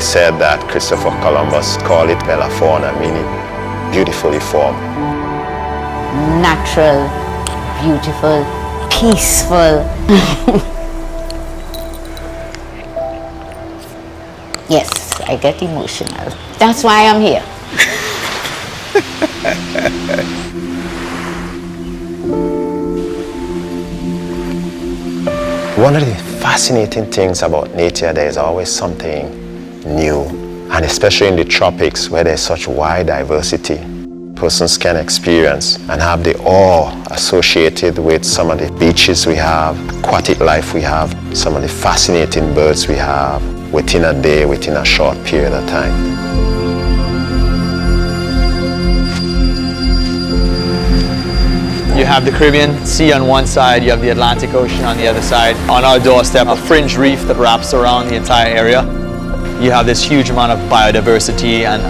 said that Christopher Columbus called it Bella Fauna, meaning beautifully formed. Natural, beautiful, peaceful. Yes, I get emotional. That's why I'm here. One of the fascinating things about nature, there is always something new, and especially in the tropics where there's such wide diversity, persons can experience and have the awe associated with some of the beaches we have, aquatic life we have, some of the fascinating birds we have within a day, within a short period of time. You have the Caribbean Sea on one side, you have the Atlantic Ocean on the other side. On our doorstep, a fringe reef that wraps around the entire area. You have this huge amount of biodiversity and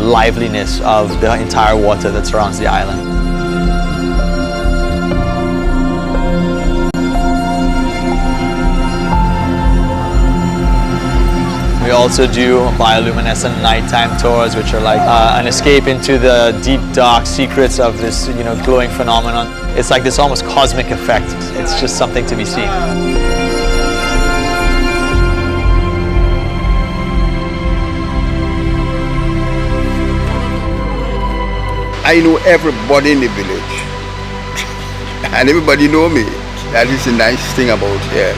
liveliness of the entire water that surrounds the island. We also do bioluminescent nighttime tours, which are like an escape into the deep, dark secrets of this, glowing phenomenon. It's like this almost cosmic effect. It's just something to be seen. I know everybody in the village, and everybody know me. That is the nice thing about here.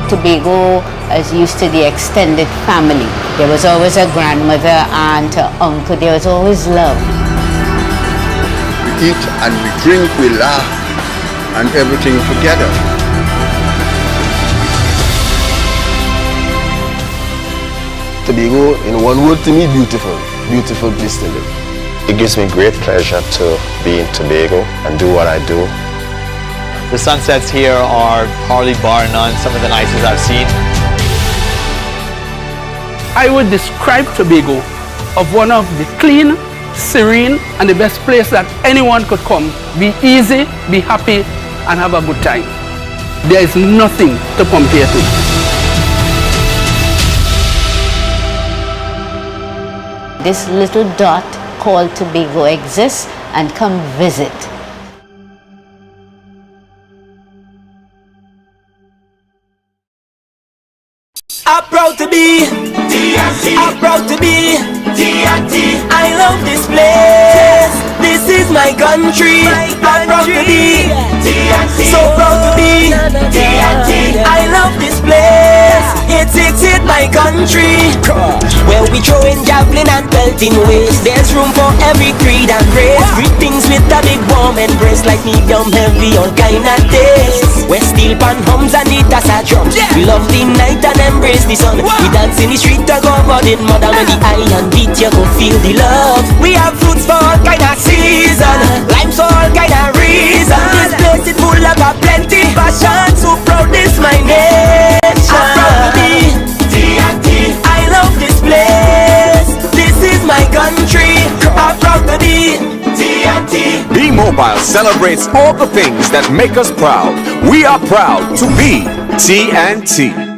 Tobago is used to the extended family. There was always a grandmother, aunt, uncle. There was always love. We eat and we drink, we laugh, and everything together. Tobago, in one word to me, beautiful. Beautiful place to live. It gives me great pleasure to be in Tobago and do what I do. The sunsets here are hardly bar none, some of the nicest I've seen. I would describe Tobago of one of the clean, serene, and the best place that anyone could come. Be easy, be happy, and have a good time. There is nothing to compare to. This little dot called Tobago exists, and come visit. I'm proud to be TNT. I'm proud to be TNT. I love this place. This is my country. I'm proud to be TNT. So proud to be TNT. I love this place. It's my country. Where we throwing javelin and pelting waste. There's room for every creed and race. Greetings with a big warm embrace, like medium heavy, all kind of taste. Where steel pan hums and it as a drum. We love the night and embrace the sun. We dance in the street to go mud in mud. And when the iron beat, you go feel the love. We have fruits for all kind of season, limes for all kind of reason. This place is full of plenty passion. So proud, this my nation. I'm proud to be TNT. I love this place. This is my country. I'm proud to be TNT. B-Mobile celebrates all the things that make us proud. We are proud to be TNT.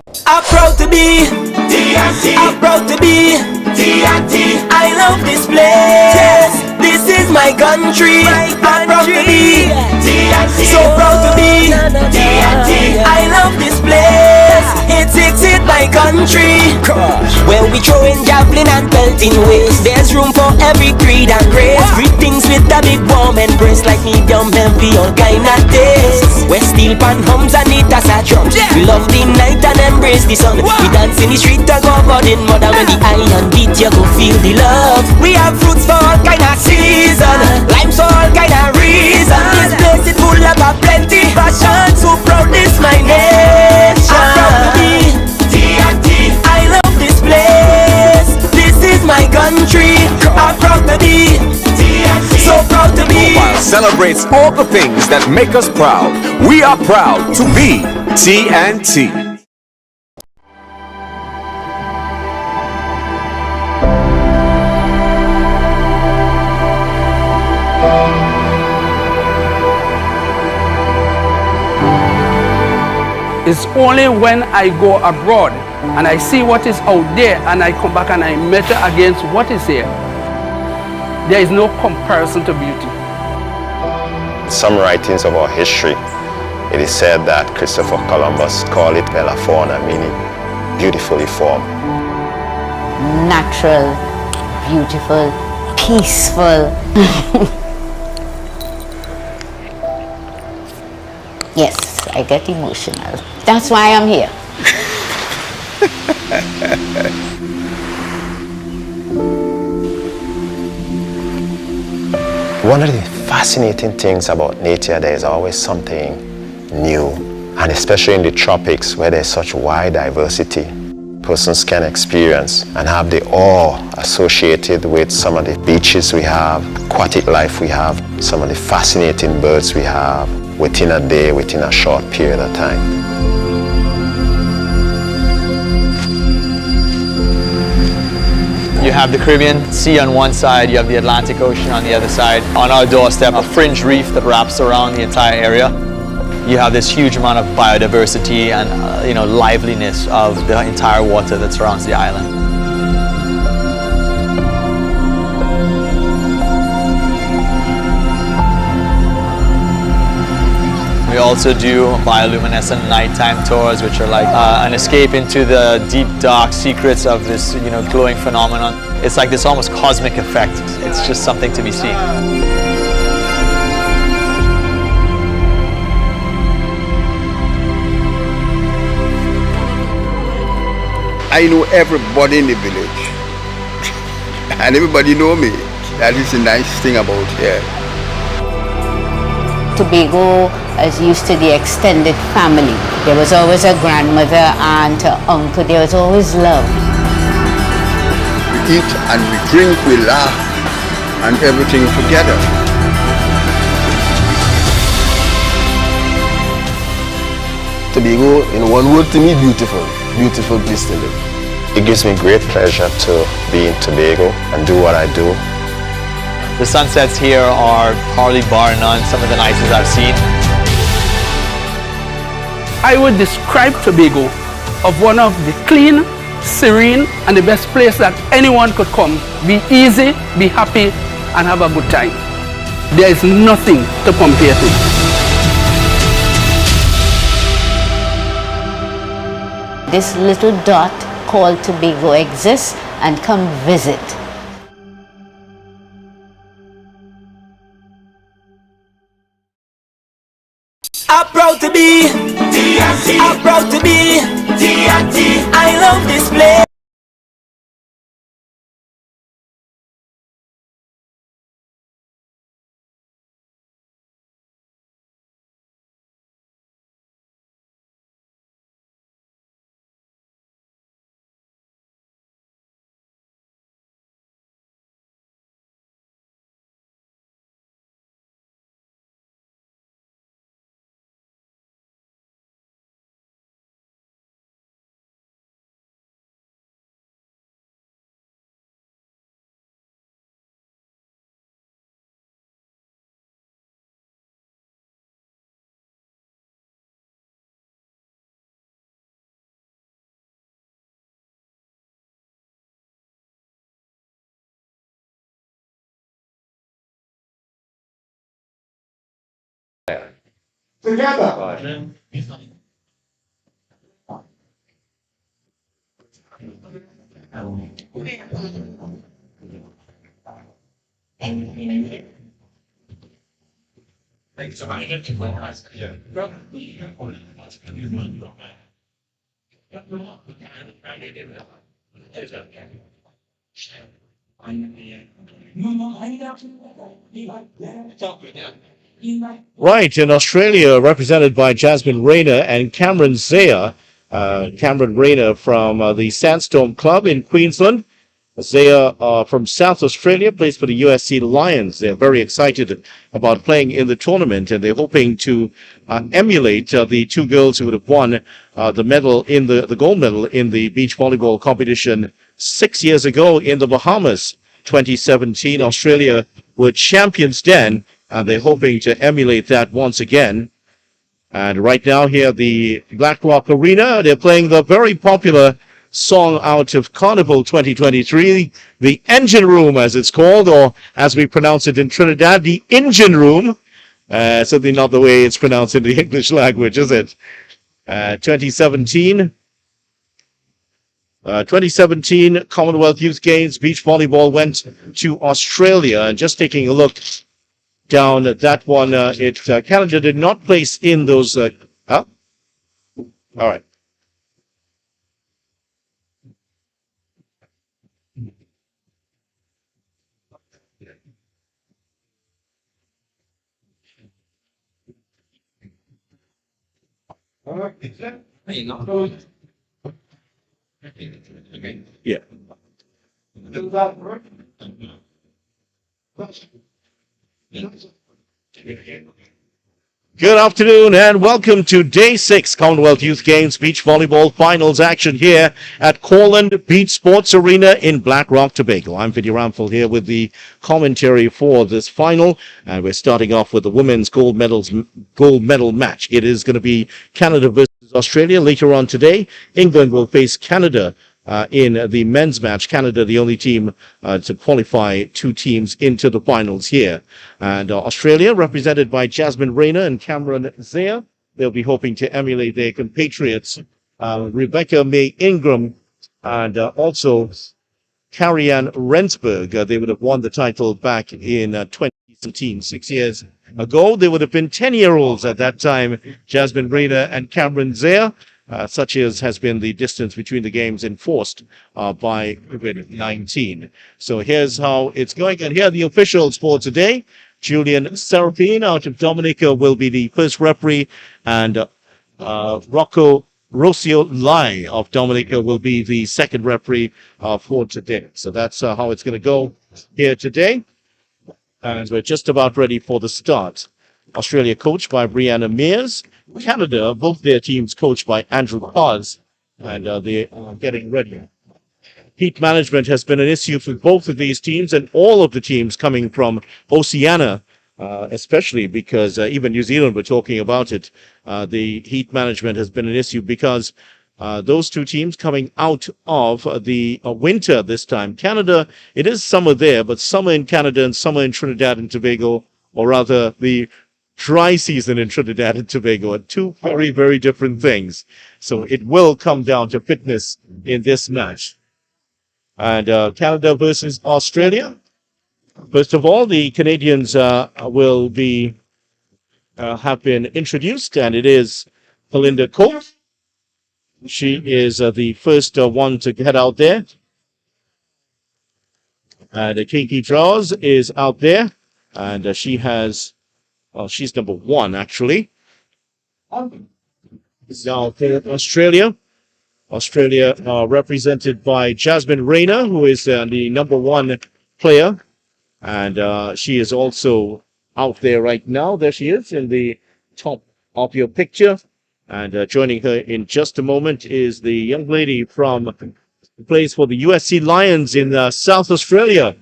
I'm proud to be TNT. I'm proud to be TNT. I love this place. This is my country. I'm proud to be TNT. So proud to be TNT. I love this place. It's my country. Well, we throwing javelin and pelting ways. There's room for every creed and race. Greetings with a big warm embrace, like medium heavy, all kind of taste. Where steel pan hums and it as a drum. We love the night and embrace the sun. We dance in the street and go about in mother. When the iron beat, you go feel the love. We have fruits for all kind of season, limes for all kind of reason. This place is full of a plenty passion. So proud, this my nation. I'm proud to be TNT. I love this place. This is my country. I'm proud to be TNT. So proud to be. Mobile celebrates all the things that make us proud. We are proud to be TNT. It's only when I go abroad and I see what is out there and I come back and I measure against what is here. There is no comparison to beauty. Some writings of our history, it is said that Christopher Columbus called it Bella Fauna, meaning beautifully formed. Natural, beautiful, peaceful. Yes, I get emotional. That's why I'm here. One of the fascinating things about nature, there is always something new, and especially in the tropics where there's such wide diversity, persons can experience and have the awe associated with some of the beaches we have, aquatic life we have, some of the fascinating birds we have within a day, within a short period of time. You have the Caribbean Sea on one side, you have the Atlantic Ocean on the other side. On our doorstep, a fringe reef that wraps around the entire area. You have this huge amount of biodiversity and liveliness of the entire water that surrounds the island. We also do bioluminescent nighttime tours, which are like an escape into the deep, dark secrets of this, glowing phenomenon. It's like this almost cosmic effect. It's just something to be seen. I know everybody in the village, and everybody know me. That is the nice thing about here. Tobago is used to the extended family. There was always a grandmother, aunt, uncle. There was always love. We eat and we drink, we laugh, and everything together. Tobago, in one word to me, beautiful. Beautiful place to live. It gives me great pleasure to be in Tobago and do what I do. The sunsets here are probably bar none some of the nicest I've seen. I would describe Tobago of one of the clean, serene, and the best place that anyone could come. Be easy, be happy, and have a good time. There is nothing to compare to. This little dot called Tobago exists, and come visit. I'm proud to be TNT. I'm proud to be TNT. I love this place. Right, in Australia, represented by Jasmine Rayner and Cameron Zaya. Cameron Rayner from the Sandstorm Club in Queensland. Zaya from South Australia, plays for the USC Lions. They're very excited about playing in the tournament, and they're hoping to emulate the two girls who would have won the medal in the gold medal in the beach volleyball competition 6 years ago in the Bahamas. 2017, Australia were champions then, and they're hoping to emulate that once again. And right now here at the Blackrock Arena, they're playing the very popular song out of Carnival 2023, the Engine Room as it's called, or as we pronounce it in Trinidad, the Engine Room. Certainly not the way it's pronounced in the English language, is it? 2017 Commonwealth Youth Games beach volleyball went to Australia. And just taking a look down at that one, Canada did not place in those. All right. Yeah. Good afternoon and welcome to Day 6 Commonwealth Youth Games Beach Volleyball Finals action here at Corland Beach Sports Arena in Blackrock, Tobago. I'm Vinny Ramphel here with the commentary for this final, and we're starting off with the women's gold medal match. It is going to be Canada versus Australia later on today. England will face Canada in the men's match. Canada, the only team to qualify two teams into the finals here. And Australia, represented by Jasmine Rayner and Cameron Zaya, they'll be hoping to emulate their compatriots, Rebecca May Ingram and also Carrie-Anne Rensburg. They would have won the title back in 2017, 6 years ago. They would have been 10-year-olds at that time, Jasmine Rayner and Cameron Zaya. Such as has been the distance between the games enforced by COVID-19. So here's how it's going. And here are the officials for today. Julian Serapine out of Dominica will be the first referee, and Rocco Rocio Lai of Dominica will be the second referee for today. So that's how it's going to go here today. And we're just about ready for the start. Australia coached by Brianna Mears. Canada, both their teams coached by Andrew Paz, and they are getting ready. Heat management has been an issue for both of these teams and all of the teams coming from Oceania, especially because even New Zealand were talking about it. The heat management has been an issue because those two teams coming out of the winter this time. Canada, it is summer there, but summer in Canada and summer in Trinidad and Tobago, or rather the dry season in Trinidad and Tobago, are two very, very different things. So it will come down to fitness in this match. And Canada versus Australia. First of all, the Canadians will be have been introduced, and it is Belinda Cope. She is the first one to get out there. And Kiki Draws is out there, and she has. Well, she's number one, actually. Now for Australia. Australia represented by Jasmine Rayner, who is the number one player. And she is also out there right now. There she is in the top of your picture. And joining her in just a moment is the young lady who plays for the USC Lions in South Australia.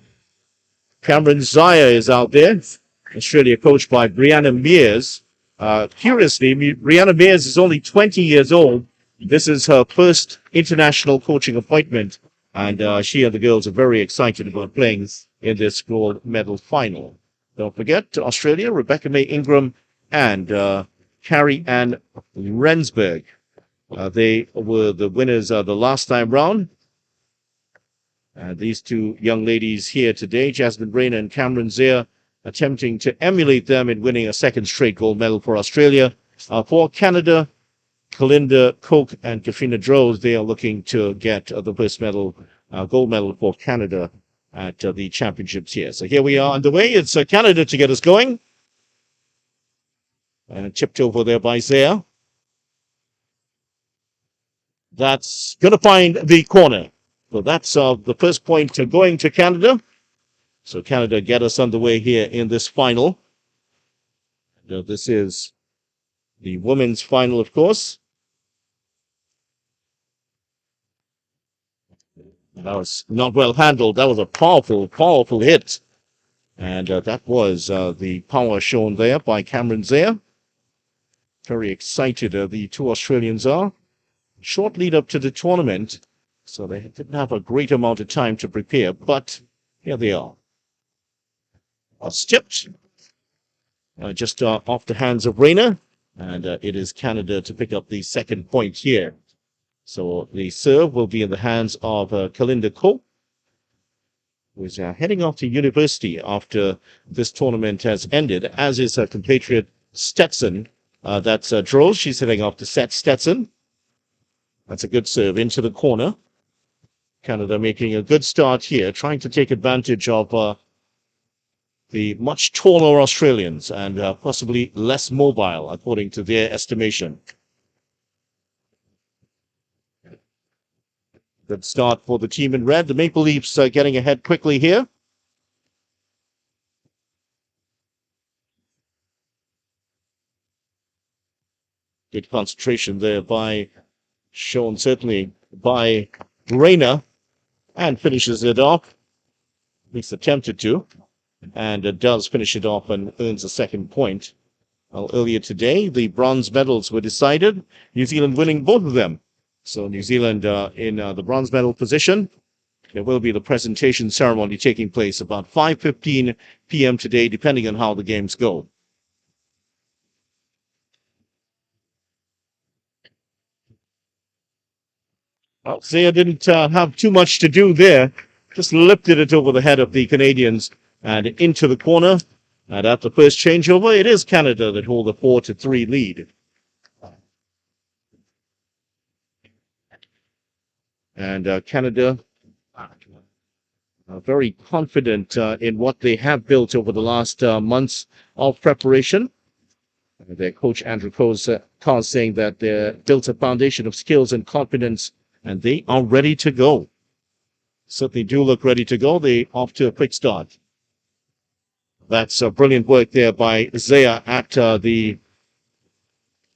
Cameron Zaya is out there. Australia coached by Brianna Mears. Curiously, Brianna Mears is only 20 years old. This is her first international coaching appointment, and she and the girls are very excited about playing in this gold medal final. Don't forget, Australia, Rebecca May Ingram and Carrie Ann Rensberg. They were the winners the last time round. These two young ladies here today, Jasmine Rayner and Cameron Zare, attempting to emulate them in winning a second straight gold medal for Australia. For Canada, Kalinda Cook and Katrina Droz, they are looking to get the first medal, gold medal for Canada at the championships here. So here we are underway. It's Canada to get us going. And tipped over there by Zare. That's going to find the corner. So that's the first point going to Canada. So Canada get us underway here in this final. This is the women's final, of course. That was not well handled. That was a powerful, powerful hit. And that was the power shown there by Cameron Zare. Very excited the two Australians are. Short lead up to the tournament, so they didn't have a great amount of time to prepare, but here they are. Tipped just off the hands of Rayner, and it is Canada to pick up the second point here. So the serve will be in the hands of Kalinda Cook, who is heading off to university after this tournament has ended, as is her compatriot Stetson. That's Droz. She's heading off to set Stetson. That's a good serve into the corner. Canada making a good start here, trying to take advantage of the much taller Australians and possibly less mobile, according to their estimation. Good start for the team in red. The Maple Leafs getting ahead quickly here. Good concentration there shown certainly by Rayner, and finishes it off. At least attempted to, and it does finish it off and earns a second point. Well, earlier today, the bronze medals were decided, New Zealand winning both of them. So New Zealand in the bronze medal position. There will be the presentation ceremony taking place about 5:15 p.m. today, depending on how the games go. Well, Zare didn't have too much to do there. Just lifted it over the head of the Canadians and into the corner. And at the first changeover, it is Canada that hold a 4-3 lead. And Canada very confident in what they have built over the last months of preparation. Their coach, Andrew Carr, saying that they've built a foundation of skills and confidence, and they are ready to go. Certainly do look ready to go. They're off to a quick start. That's brilliant work there by Zare at the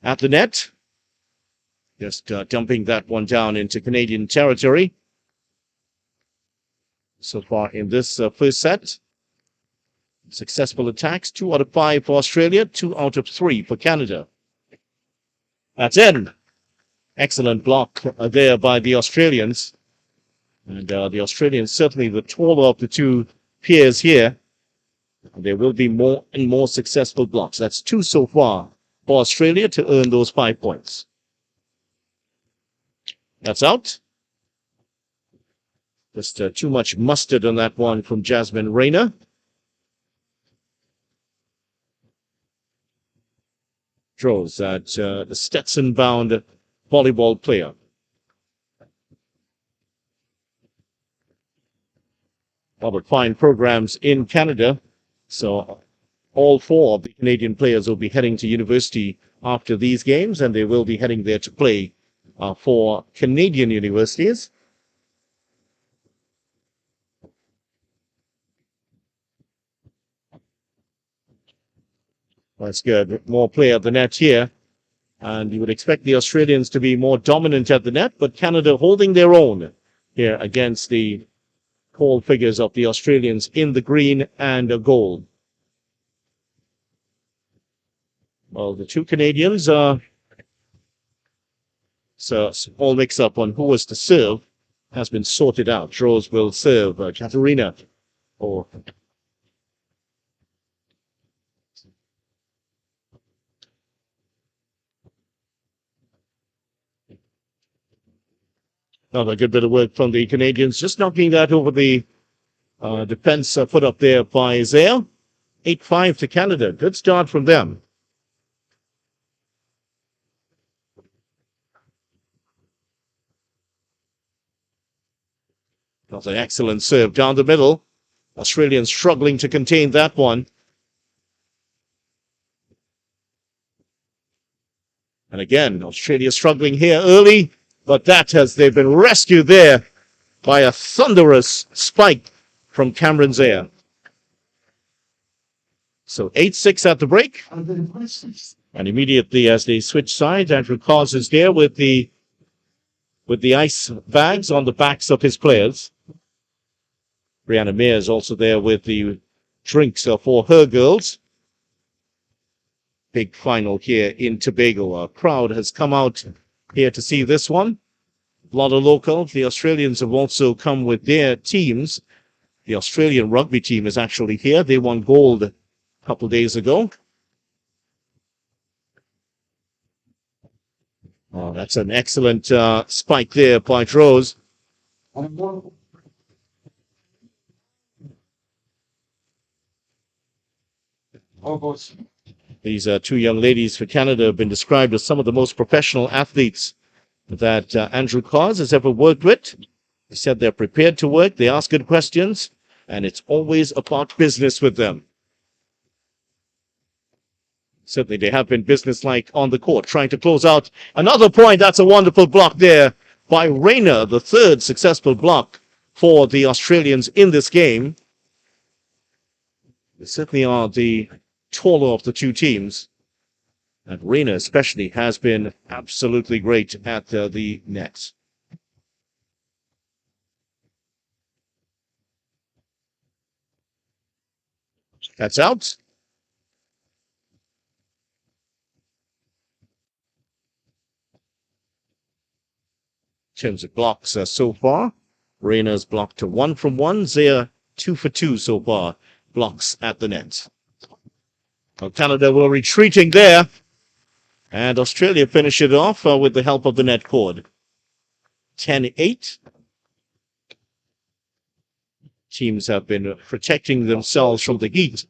net. Just dumping that one down into Canadian territory. So far in this first set, successful attacks, 2 out of 5 for Australia, 2 out of 3 for Canada. That's in. Excellent block there by the Australians. And the Australians certainly the taller of the two peers here. There will be more and more successful blocks. That's 2 so far for Australia to earn those 5 points. That's out. Just too much mustard on that one from Jasmine Rayner. Draws at the Stetson-bound volleyball player. Robert Fine programs in Canada. So all 4 of the Canadian players will be heading to university after these games, and they will be heading there to play for Canadian universities. That's good. More play at the net here. And you would expect the Australians to be more dominant at the net, but Canada holding their own here against the tall figures of the Australians in the green and gold. Well, the two Canadians so all mix up on who was to serve has been sorted out. Droz will serve Katerina or Another good bit of work from the Canadians, just knocking that over the defense put up there by Isaiah. 8-5 to Canada. Good start from them. That was an excellent serve down the middle. Australians struggling to contain that one. And again, Australia struggling here early, but they've been rescued there by a thunderous spike from Cameron Zaire. So 8-6 at the break. And immediately as they switch sides, Andrew Cos is there with the ice bags on the backs of his players. Brianna Mayer is also there with the drinks for her girls. Big final here in Tobago. A crowd has come out here to see this one. A lot of locals. The Australians have also come with their teams. The Australian rugby team is actually here. They won gold a couple days ago. Oh, that's an excellent spike there by Rose. These two young ladies for Canada have been described as some of the most professional athletes that Andrew Cos has ever worked with. He said they're prepared to work, they ask good questions, and it's always about business with them. Certainly they have been businesslike on the court, trying to close out another point. That's a wonderful block there by Rayner, the third successful block for the Australians in this game. They certainly are the taller of the two teams. And Rayner especially has been absolutely great at the net. That's out. In terms of blocks so far, Rayner's blocked to 1 from 1. Zaire 2 for 2 so far. Blocks at the net. Well, Canada were retreating there. And Australia finish it off with the help of the net cord. 10-8. Teams have been protecting themselves from the heat.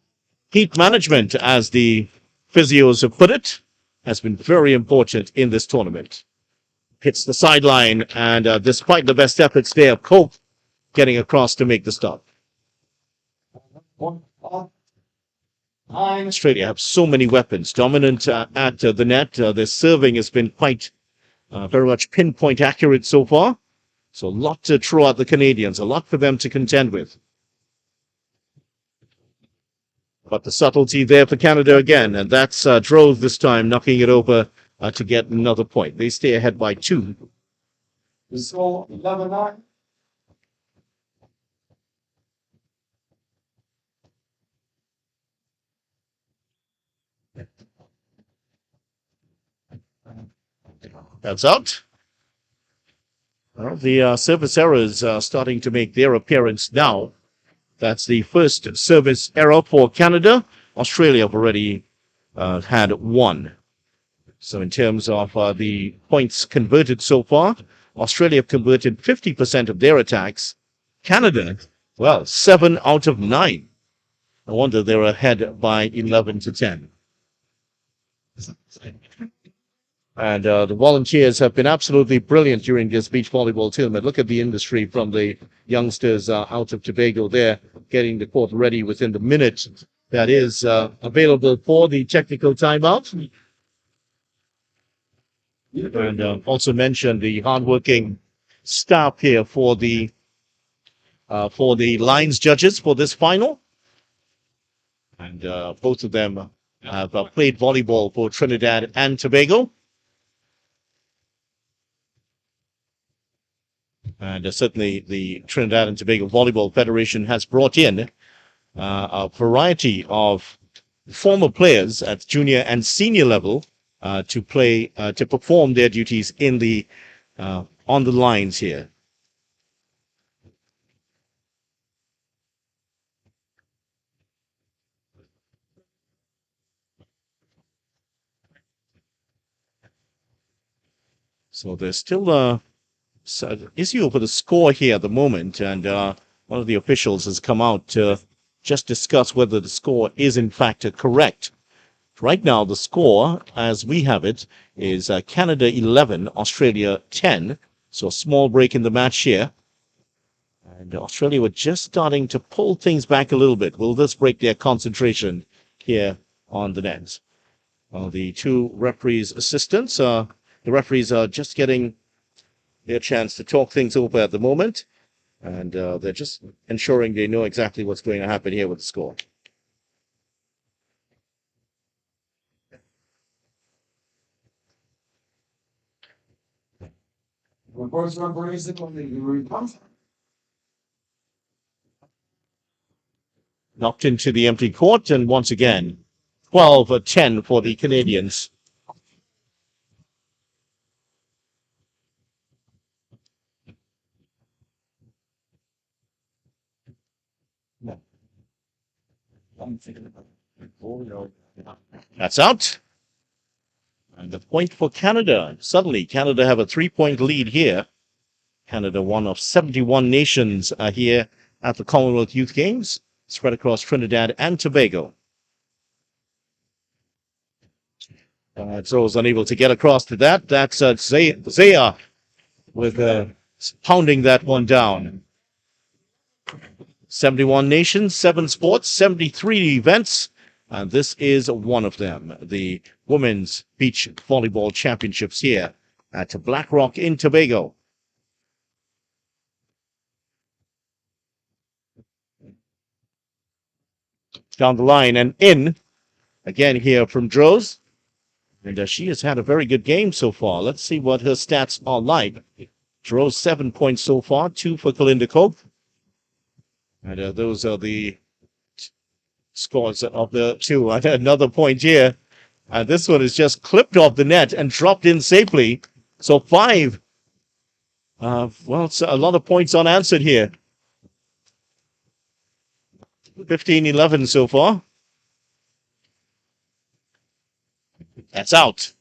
Heat management, as the physios have put it, has been very important in this tournament. Hits the sideline, and despite the best efforts there, Cope getting across to make the stop. Australia have so many weapons, dominant at the net. Their serving has been quite very much pinpoint accurate so far. So a lot to throw at the Canadians, a lot for them to contend with. But the subtlety there for Canada again, and that's Drove this time, knocking it over to get another point. They stay ahead by 2. So 11-9. That's out. Well, the service errors are starting to make their appearance now. That's the first service error for Canada. Australia have already had 1. So in terms of the points converted so far, Australia have converted 50% of their attacks. Canada, well, 7 out of 9. No wonder they're ahead by 11-10. And the Volunteers have been absolutely brilliant during this beach volleyball tournament. Look at the industry from the youngsters out of Tobago there, getting the court ready within the minute that is available for the technical timeout. And also mention the hardworking staff here for the lines judges for this final. And both of them have played volleyball for Trinidad and Tobago. And certainly the Trinidad and Tobago Volleyball Federation has brought in a variety of former players at junior and senior level to perform their duties in the on the lines here. So there's still issue over the score here at the moment, and one of the officials has come out to just discuss whether the score is in fact correct. Right now, the score, as we have it, is Canada 11, Australia 10. So a small break in the match here. And Australia were just starting to pull things back a little bit. Will this break their concentration here on the net? Well, the two referees' assistants, the referees are just getting their chance to talk things over at the moment. And they're just ensuring they know exactly what's going to happen here with the score. Knocked into the empty court, and once again, 12-10 for the Canadians. That's out. And the point for Canada. Suddenly, Canada have a 3-point lead here. Canada, one of 71 nations here at the Commonwealth Youth Games, spread across Trinidad and Tobago. So was unable to get across to that. That's Zaya with pounding that one down. 71 nations, 7 sports, 73 events. And this is one of them, the Women's Beach Volleyball Championships here at Black Rock in Tobago. Down the line and in, again here from Droz. And she has had a very good game so far. Let's see what her stats are like. Droz 7 points so far, 2 for Kalinda Cope. And those are the scores of the two. Another point here. And this one is just clipped off the net and dropped in safely. So 5. Well, it's a lot of points unanswered here. 15-11 so far. That's out.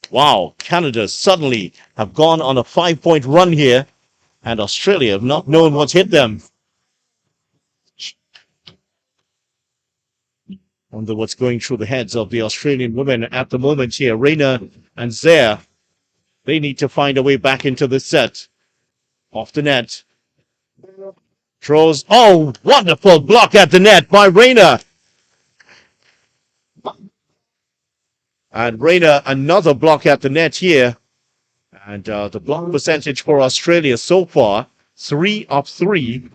Wow, Canada suddenly have gone on a 5-point run here, and Australia have not known what's hit them. Wonder what's going through the heads of the Australian women at the moment here. Reina and Zare, they need to find a way back into the set. Off the net. Throws. Oh, wonderful block at the net by Reina. And Reina, another block at the net here. And the block percentage for Australia so far, 3 of 3.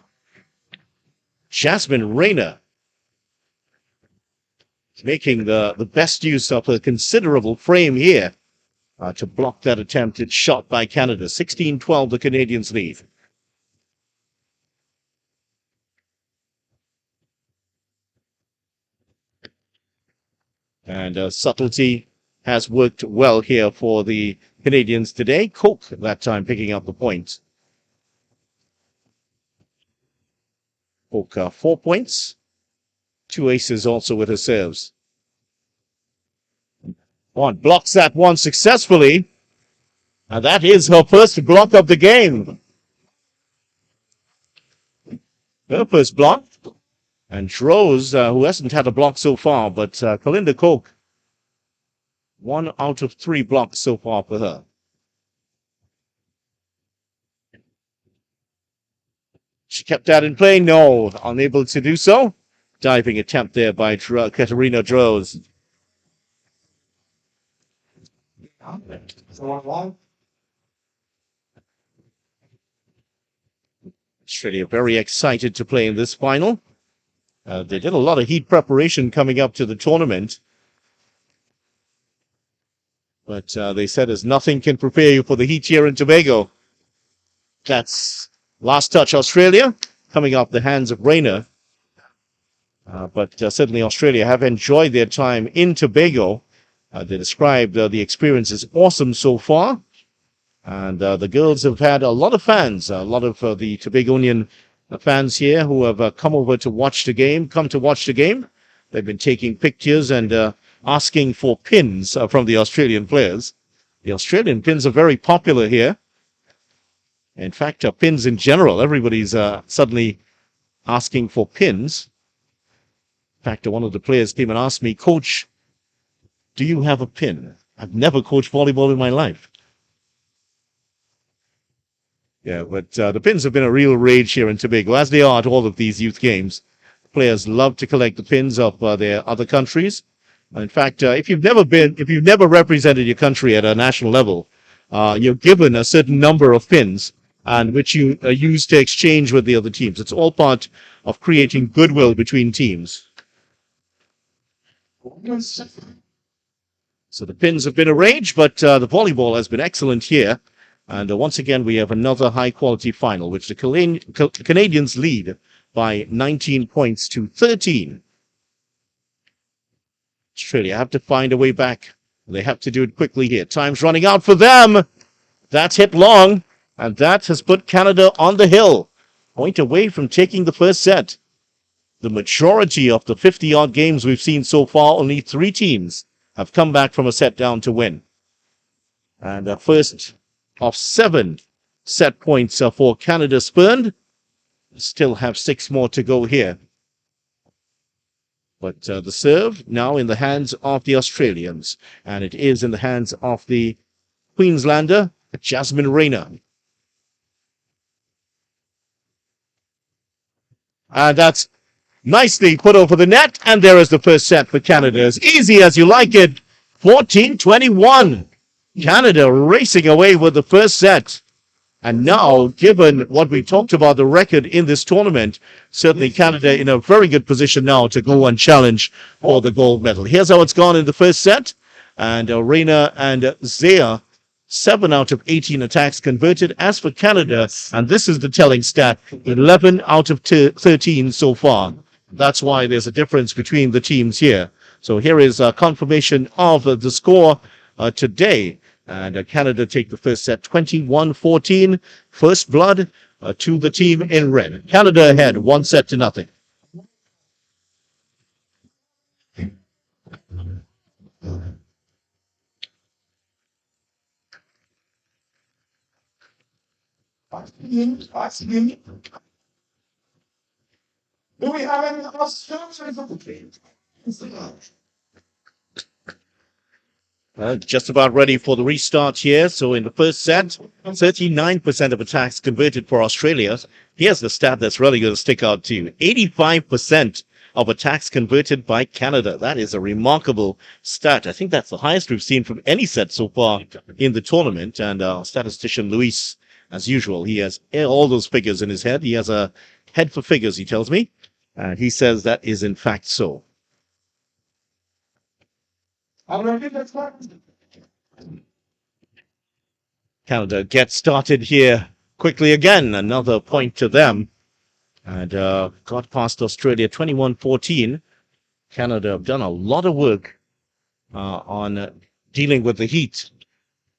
Jasmine Reina making the best use of a considerable frame here to block that attempted shot by Canada. 16-12, the Canadians lead. And subtlety has worked well here for the Canadians today. Coke that time picking up the point. Coke 4 points. 2 aces also with her serves. One blocks that one successfully. And that is her first block of the game. Her first block. And Rose, who hasn't had a block so far, but Kalinda Coke, 1 out of 3 blocks so far for her. She kept that in play. No, unable to do so. Diving attempt there by Katarina Droz. Australia very excited to play in this final. They did a lot of heat preparation coming up to the tournament. But they said as nothing can prepare you for the heat here in Tobago. That's last touch Australia coming off the hands of Reina. But certainly Australia have enjoyed their time in Tobago. They described the experience as awesome so far. And the girls have had a lot of fans, a lot of the Tobagonian fans here who have come over to watch the game, They've been taking pictures and asking for pins from the Australian players. The Australian pins are very popular here. In fact, pins in general, everybody's suddenly asking for pins. In fact, one of the players came and asked me, Coach, do you have a pin? I've never coached volleyball in my life. Yeah, but the pins have been a real rage here in Tobago, as they are at all of these youth games. Players love to collect the pins of their other countries. In fact, if you've never represented your country at a national level, you're given a certain number of pins, and which you use to exchange with the other teams. It's all part of creating goodwill between teams. So the pins have been arranged, but the volleyball has been excellent here. And once again, we have another high-quality final, which the Canadians lead by 19 points to 13. Australia have to find a way back. They have to do it quickly here. Time's running out for them. That's hit long, and that has put Canada on the hill, point away from taking the first set. The majority of the 50-odd games we've seen so far, only 3 teams have come back from a set down to win. And the first of 7 set points for Canada spurned. Still have 6 more to go here. But the serve now in the hands of the Australians. And it is in the hands of the Queenslander, Jasmine Rayner. And that's nicely put over the net. And there is the first set for Canada. As easy as you like it. 14-21. Canada racing away with the first set. And now, given what we talked about, the record in this tournament, certainly Canada in a very good position now to go and challenge for the gold medal. Here's how it's gone in the first set. And Reina and Zaya, 7 out of 18 attacks converted. As for Canada, and this is the telling stat, 11 out of 13 so far. That's why there's a difference between the teams here. So here is a confirmation of the score today. And Canada take the first set 21-14. First blood to the team in red. Canada ahead, 1-0. Do we have any questions? Just about ready for the restart here. So in the first set, 39% of attacks converted for Australia. Here's the stat that's really going to stick out to you. 85% of attacks converted by Canada. That is a remarkable stat. I think that's the highest we've seen from any set so far in the tournament. And our statistician Luis, as usual, he has all those figures in his head. He has a head for figures, he tells me. And he says that is in fact so. Canada gets started here quickly again. Another point to them. And got past Australia 21-14. Canada have done a lot of work on dealing with the heat.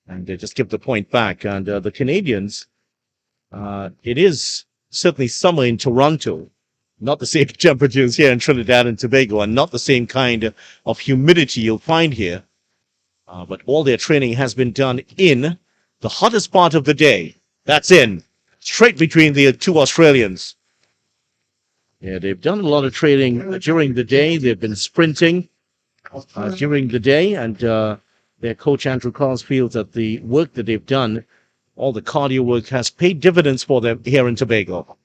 And they just give the point back. And the Canadians, it is certainly summer in Toronto. Not the same temperatures here in Trinidad and Tobago, and not the same kind of humidity you'll find here. But all their training has been done in the hottest part of the day. That's straight between the 2 Australians. Yeah, they've done a lot of training during the day. They've been sprinting during the day, and their coach, Andrew Carls, feels that the work that they've done, all the cardio work, has paid dividends for them here in Tobago.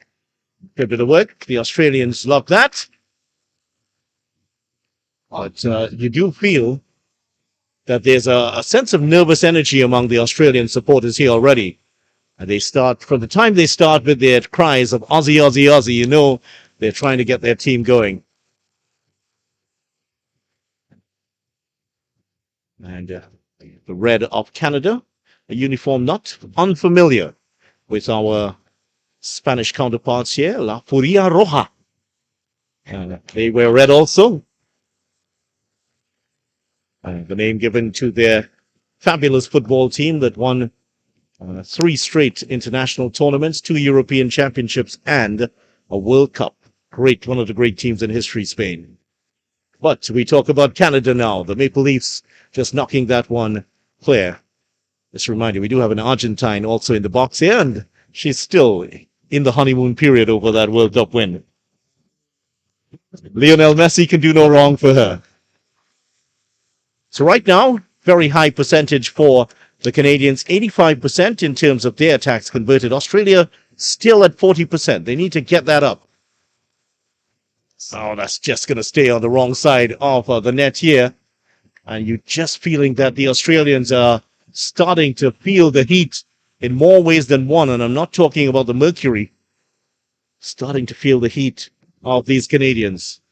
Good bit of work. The Australians love that. But you do feel that there's a sense of nervous energy among the Australian supporters here already. And they start, from the time they start with their cries of Aussie, Aussie, Aussie, you know they're trying to get their team going. And the red of Canada, a uniform not unfamiliar with our Spanish counterparts here, La Furia Roja. And they wear red also. The name given to their fabulous football team that won 3 straight international tournaments, 2 European championships, and a World Cup. Great, one of the great teams in history, Spain. But we talk about Canada now. The Maple Leafs just knocking that one clear. Just a reminder, we do have an Argentine also in the box here, and She's still in the honeymoon period over that World Cup win. Lionel Messi can do no wrong for her. So right now, very high percentage for the Canadians, 85% in terms of their attacks converted. Australia still at 40%. They need to get that up. Oh, that's just going to stay on the wrong side of the net here. And you're just feeling that the Australians are starting to feel the heat in more ways than one. And I'm not talking about the mercury. Starting to feel the heat of these Canadians.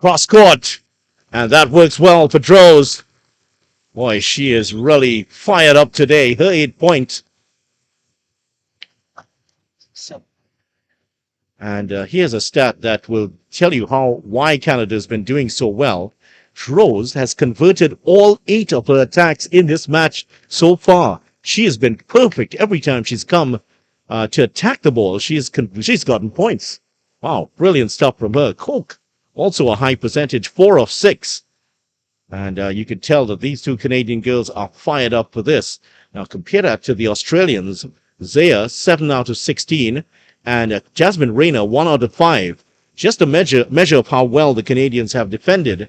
Cross court. And that works well for Droz. Boy, she is really fired up today. Her 8-point. And here's a stat that will tell you why Canada's been doing so well. Droz has converted all 8 of her attacks in this match so far. She has been perfect every time she's come to attack the ball. She's gotten points. Wow, brilliant stuff from her. Coke, also a high percentage, 4 of 6. And you can tell that these two Canadian girls are fired up for this. Now compare that to the Australians. Zaya, 7 out of 16. And Jasmine Rayner, 1 out of 5. Just a measure of how well the Canadians have defended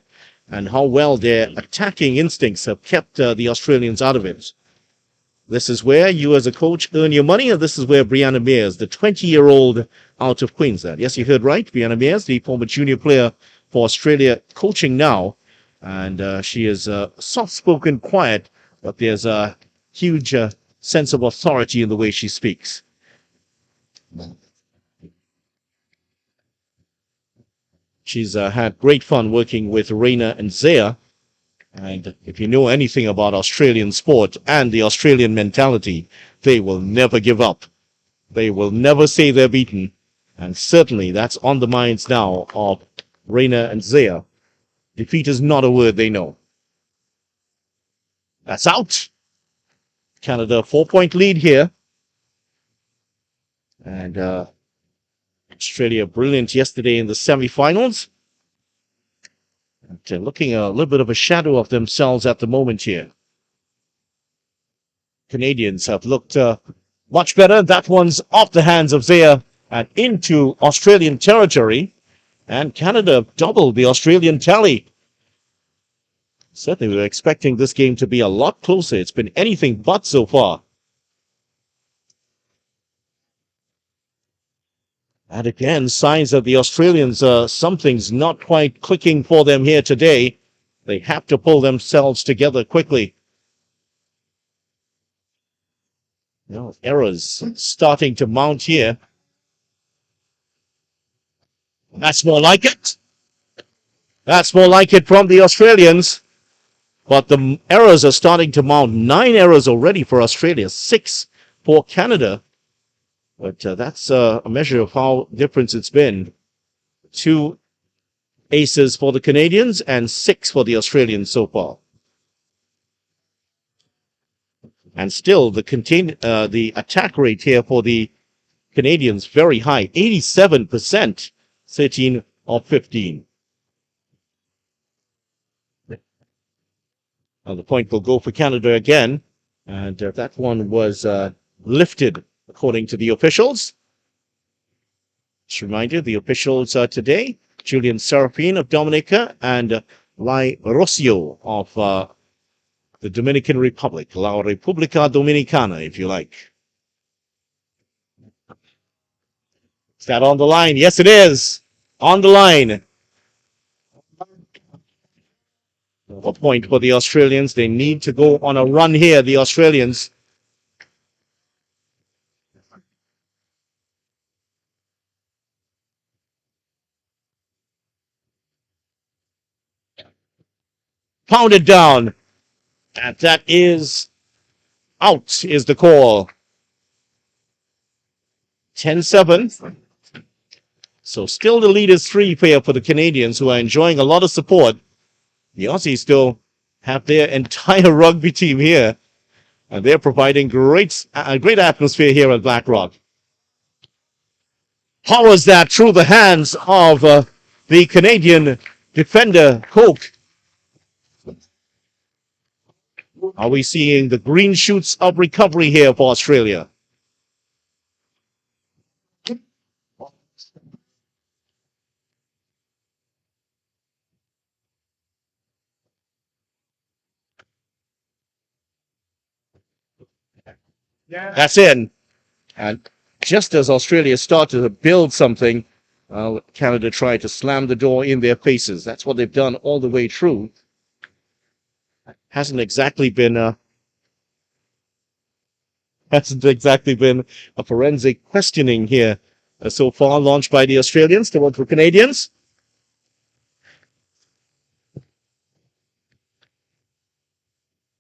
and how well their attacking instincts have kept the Australians out of it. This is where you as a coach earn your money, and this is where Brianna Mears, the 20-year-old out of Queensland. Yes, you heard right. Brianna Mears, the former junior player for Australia, coaching now. And she is soft-spoken, quiet, but there's a huge sense of authority in the way she speaks. She's had great fun working with Rayner and Zaya. And if you know anything about Australian sport and the Australian mentality, they will never give up. They will never say they're beaten. And certainly that's on the minds now of Rayner and Zaya. Defeat is not a word they know. That's out. Canada 4-point lead here. And Australia brilliant yesterday in the semi-finals. And looking a little bit of a shadow of themselves at the moment here. Canadians have looked much better. That one's off the hands of Zaya and into Australian territory. And Canada doubled the Australian tally. Certainly we were expecting this game to be a lot closer. It's been anything but so far. And again, signs that the Australians, something's not quite clicking for them here today. They have to pull themselves together quickly. You know, errors starting to mount here. That's more like it. That's more like it from the Australians. But the errors are starting to mount. 9 errors already for Australia, 6 for Canada. But that's a measure of how different it's been. 2 aces for the Canadians and 6 for the Australians so far. And still, the attack rate here for the Canadians very high, 87%, 13 of 15. Now the point will go for Canada again, and that one was lifted according to the officials. Just a reminder, the officials today, Julian Serafin of Dominica and Lai Rocio of the Dominican Republic, La República Dominicana, if you like. Is that on the line? Yes, it is. On the line. A point for the Australians. They need to go on a run here, the Australians. Pounded down. And that is out, is the call. 10-7. So still the lead is 3 here for the Canadians, who are enjoying a lot of support. The Aussies still have their entire rugby team here, and they're providing great atmosphere here at Blackrock. How was that through the hands of the Canadian defender, Coke? Are we seeing the green shoots of recovery here for Australia? That's in. And just as Australia started to build something, Canada tried to slam the door in their faces. That's what they've done all the way through. Hasn't exactly been a forensic questioning here so far, launched by the Australians towards the Canadians.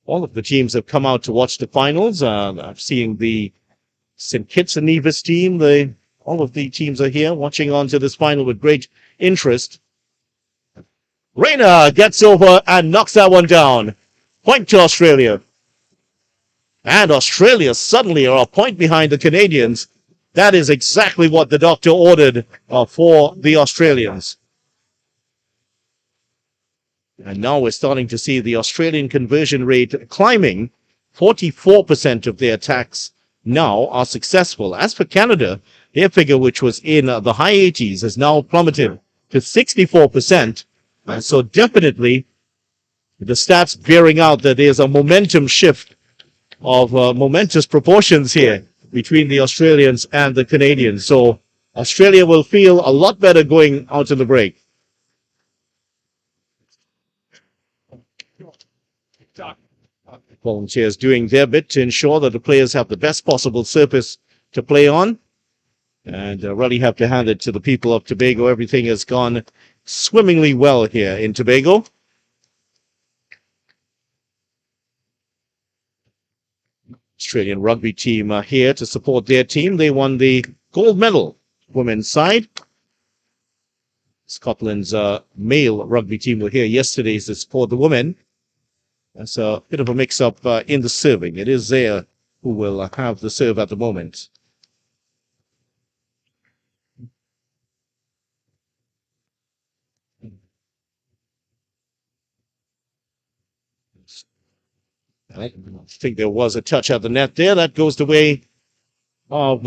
All of the teams have come out to watch the finals. I'm seeing the St. Kitts and Nevis team. All of the teams are here watching on to this final with great interest. Rayner gets over and knocks that one down. Point to Australia. And Australia suddenly are a point behind the Canadians. That is exactly what the doctor ordered for the Australians. And now we're starting to see the Australian conversion rate climbing. 44% of their attacks now are successful. As for Canada, their figure, which was in the high 80s, has now plummeted to 64%. And so definitely the stats bearing out that there's a momentum shift of momentous proportions here between the Australians and the Canadians. So Australia will feel a lot better going out in the break. Volunteers doing their bit to ensure that the players have the best possible surface to play on. And really have to hand it to the people of Tobago. Everything has gone swimmingly well here in Tobago. Australian rugby team here to support their team. They won the gold medal women's side. Scotland's male rugby team were here yesterday to support the women. That's a bit of a mix-up in the serving. It is Zaya who will have the serve at the moment. I think there was a touch at the net there. That goes the way of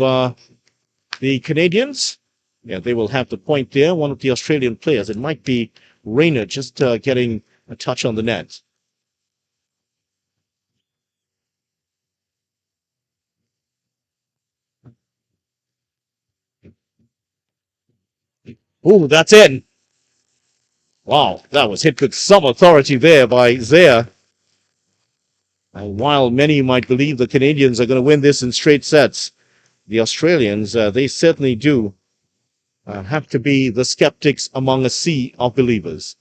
the Canadians. Yeah, they will have the point there. One of the Australian players. It might be Rayner just getting a touch on the net. Oh, that's in. Wow, that was hit with some authority there by Zaya. And while many might believe the Canadians are going to win this in straight sets, the Australians, they certainly do have to be the skeptics among a sea of believers.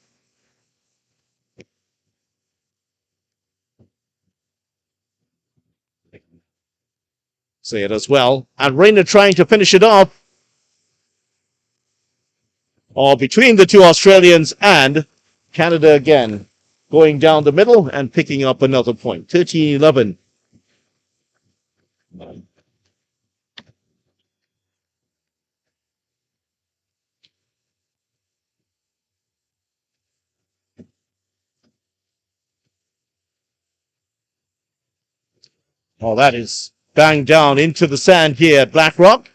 Say it as well. And Rayner trying to finish it off. Or between the two Australians and Canada again. Going down the middle and picking up another point. 13-11. Oh, that is banged down into the sand here at Blackrock.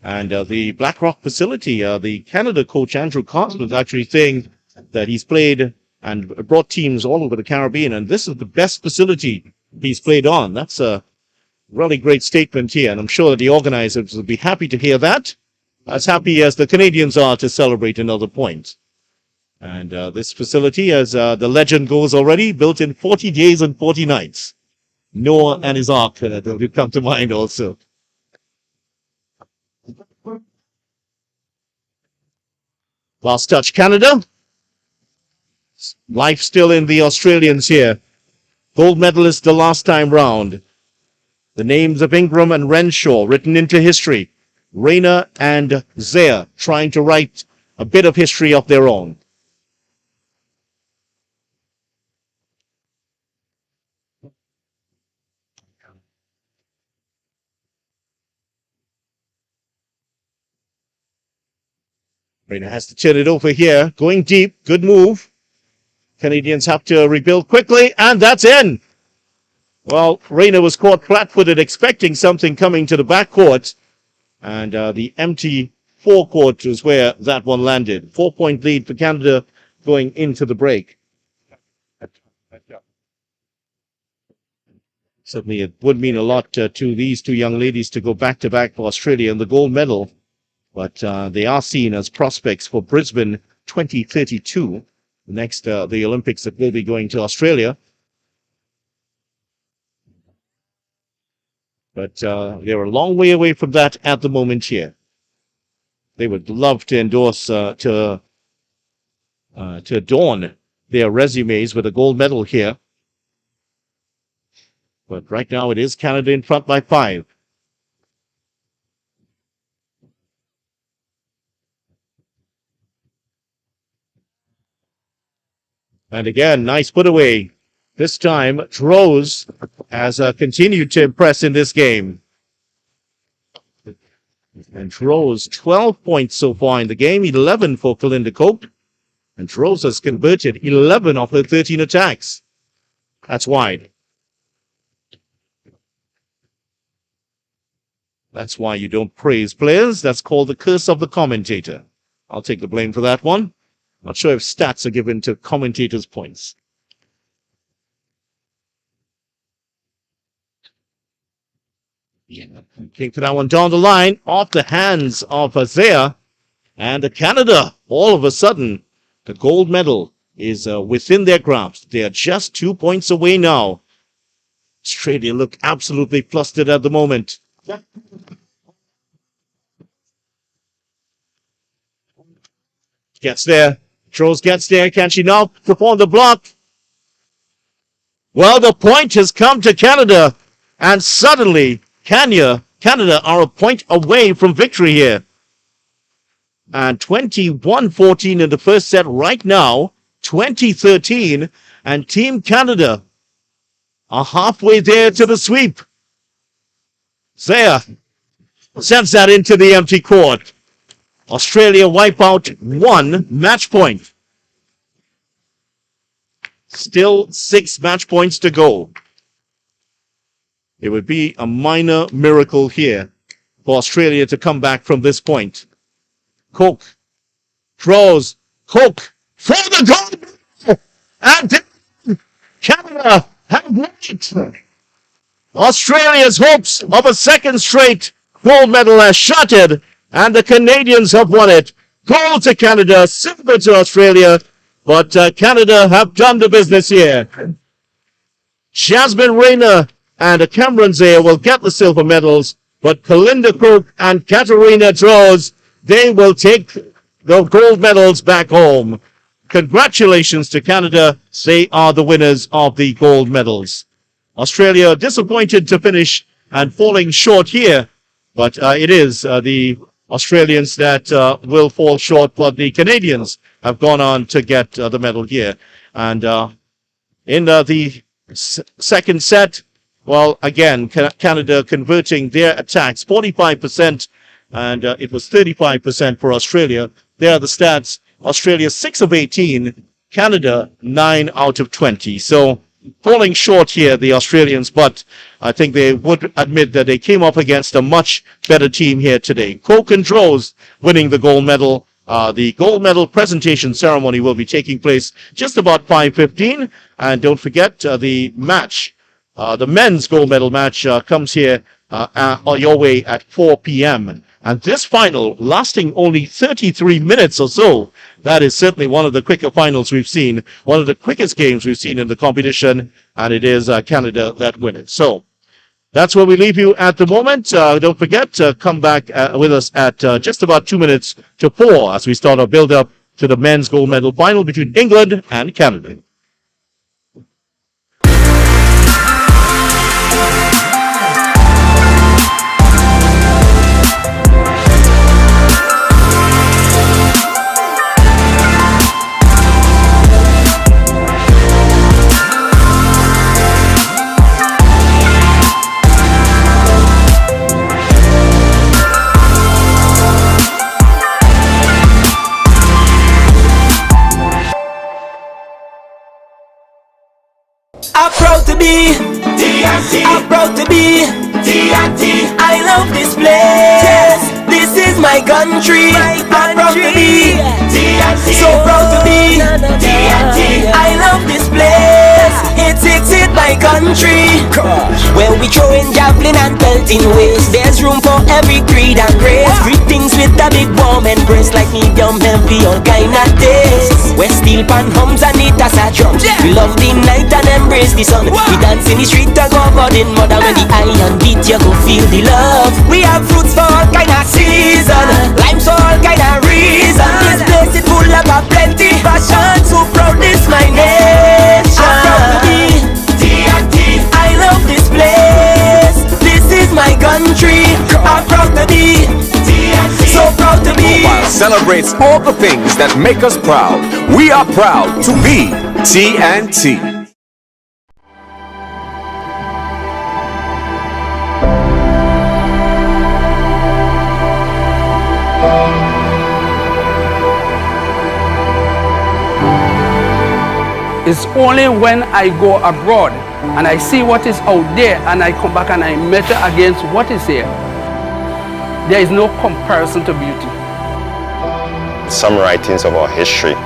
And the Blackrock facility, the Canada coach Andrew Cox was actually saying that he's played and brought teams all over the Caribbean, and this is the best facility he's played on. That's a really great statement here, and I'm sure the organizers will be happy to hear that, as happy as the Canadians are to celebrate another point. And this facility, as the legend goes already, built in 40 days and 40 nights. Noah and his ark will come to mind also. Last touch, Canada. Life still in the Australians here. Gold medalist the last time round. The names of Ingram and Renshaw written into history. Rayner and Zaya trying to write a bit of history of their own. Rayner has to turn it over here. Going deep. Good move. Canadians have to rebuild quickly. And that's in. Well, Rayner was caught flat-footed expecting something coming to the backcourt. And the empty forecourt is where that one landed. 4-point lead for Canada going into the break. Certainly it would mean a lot to these two young ladies to go back-to-back for Australia in the gold medal. But they are seen as prospects for Brisbane 2032. Next, the Olympics that will be going to Australia. But they're a long way away from that at the moment here. They would love to endorse, to adorn their resumes with a gold medal here. But right now it is Canada in front by 5. And again, nice put away. This time, Droz has continued to impress in this game. And Droz, 12 points so far in the game, 11 for Kalinda Cope. And Droz has converted 11 of her 13 attacks. That's wide. That's why you don't praise players. That's called the curse of the commentator. I'll take the blame for that one. Not sure if stats are given to commentators' points. King for that one down the line, off the hands of Azea. And Canada, all of a sudden, the gold medal is within their grasp. They are just 2 points away now. Australia look absolutely flustered at the moment. Gets there. Troz gets there. Can she now perform the block? Well, the point has come to Canada. And suddenly, Canada are a point away from victory here. And 21-14 in the first set right now. 20-13. And Team Canada are halfway there to the sweep. Zaya sends that into the empty court. Australia wipe out 1 match point. Still 6 match points to go. It would be a minor miracle here for Australia to come back from this point. Cook throws. Cook for the goal. And Canada have won it. Australia's hopes of a second straight gold medal are shattered. And the Canadians have won it. Gold to Canada, silver to Australia. But Canada have done the business here. Jasmine Rayner and Cameron Zaya will get the silver medals. But Kalinda Cook and Katarina Droz, they will take the gold medals back home. Congratulations to Canada. They are the winners of the gold medals. Australia disappointed to finish and falling short here. But it is the Australians that will fall short, but the Canadians have gone on to get the medal here. And in the second set, well, again, Canada converting their attacks 45%, and it was 35% for Australia. There are the stats. Australia 6 of 18, Canada 9 out of 20. So falling short here, the Australians, but I think they would admit that they came up against a much better team here today. Coke and Droz winning the gold medal. The gold medal presentation ceremony will be taking place just about 5:15. And don't forget the match, the men's gold medal match comes here your way at 4 p.m. And this final lasting only 33 minutes or so. That is certainly one of the quicker finals we've seen, one of the quickest games we've seen in the competition, and it is Canada that win it. So that's where we leave you at the moment. Don't forget to come back with us at just about 2 minutes to 4 as we start our build-up to the men's gold medal final between England and Canada. I'm proud to be I'm proud to be I love this place. This is my country. I'm proud to be so proud to be I love this place. It's my country. Where we throwing javelin and pelting waste. There's room for every creed and race. Greetings with a big warm embrace, like medium heavy, all kind of taste. Where steel pan hums and it as a drum. We love the night and embrace the sun. We dance in the street and go about in mud. And when the iron beat, you go feel the love. We have fruits for all kind of season, limes for all kind of reason. This place is full of plenty passion. So proud, this my nation. I'm proud to be I love this place. This is my country. I'm proud to be so proud to be. Mobile celebrates all the things that make us proud. We are proud to be TNT. It's only when I go abroad and I see what is out there and I come back and I measure against what is here. There is no comparison to beauty. Some writings of our history,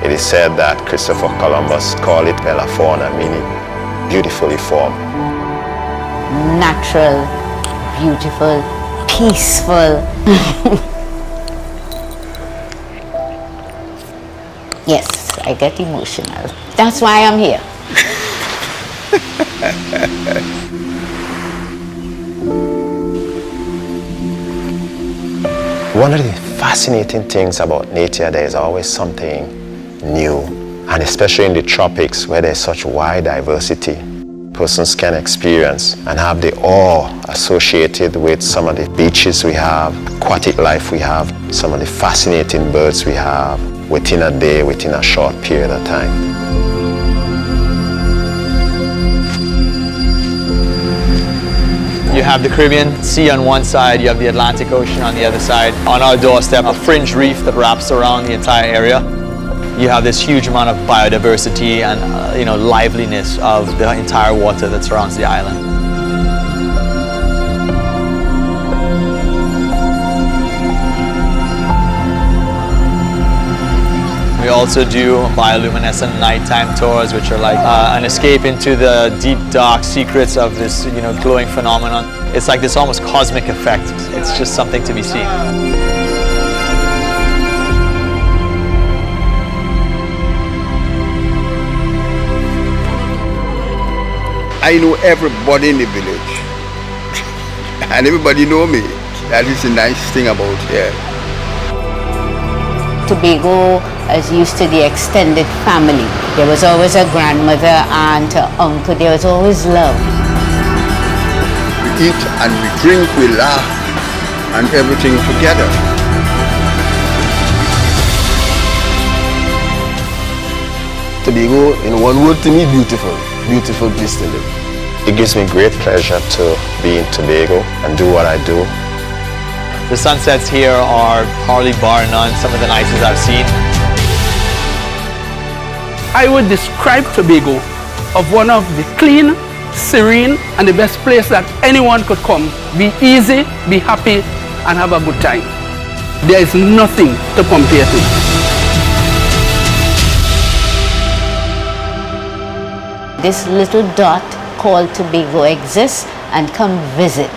it is said that Christopher Columbus called it Bella Fauna, meaning beautifully formed. Natural, beautiful, peaceful. Yes, I get emotional. That's why I'm here. One of the fascinating things about nature, there is always something new, and especially in the tropics where there's such wide diversity, persons can experience and have the awe associated with some of the beaches we have, aquatic life we have, some of the fascinating birds we have within a day, within a short period of time. You have the Caribbean Sea on one side, you have the Atlantic Ocean on the other side. On our doorstep, a fringe reef that wraps around the entire area. You have this huge amount of biodiversity and liveliness of the entire water that surrounds the island. We also do bioluminescent nighttime tours, which are like an escape into the deep, dark secrets of this, glowing phenomenon. It's like this almost cosmic effect. It's just something to be seen. I know everybody in the village, and everybody know me. That is the nice thing about here. Tobago is used to the extended family. There was always a grandmother, aunt, uncle. There was always love. We eat and we drink, we laugh, and everything together. Tobago, in one word to me, beautiful. Beautiful place to live. It gives me great pleasure to be in Tobago and do what I do. The sunsets here are hardly bar none, some of the nicest I've seen. I would describe Tobago of one of the clean, serene, and the best place that anyone could come. Be easy, be happy, and have a good time. There is nothing to compare to. This little dot called Tobago exists, and come visit.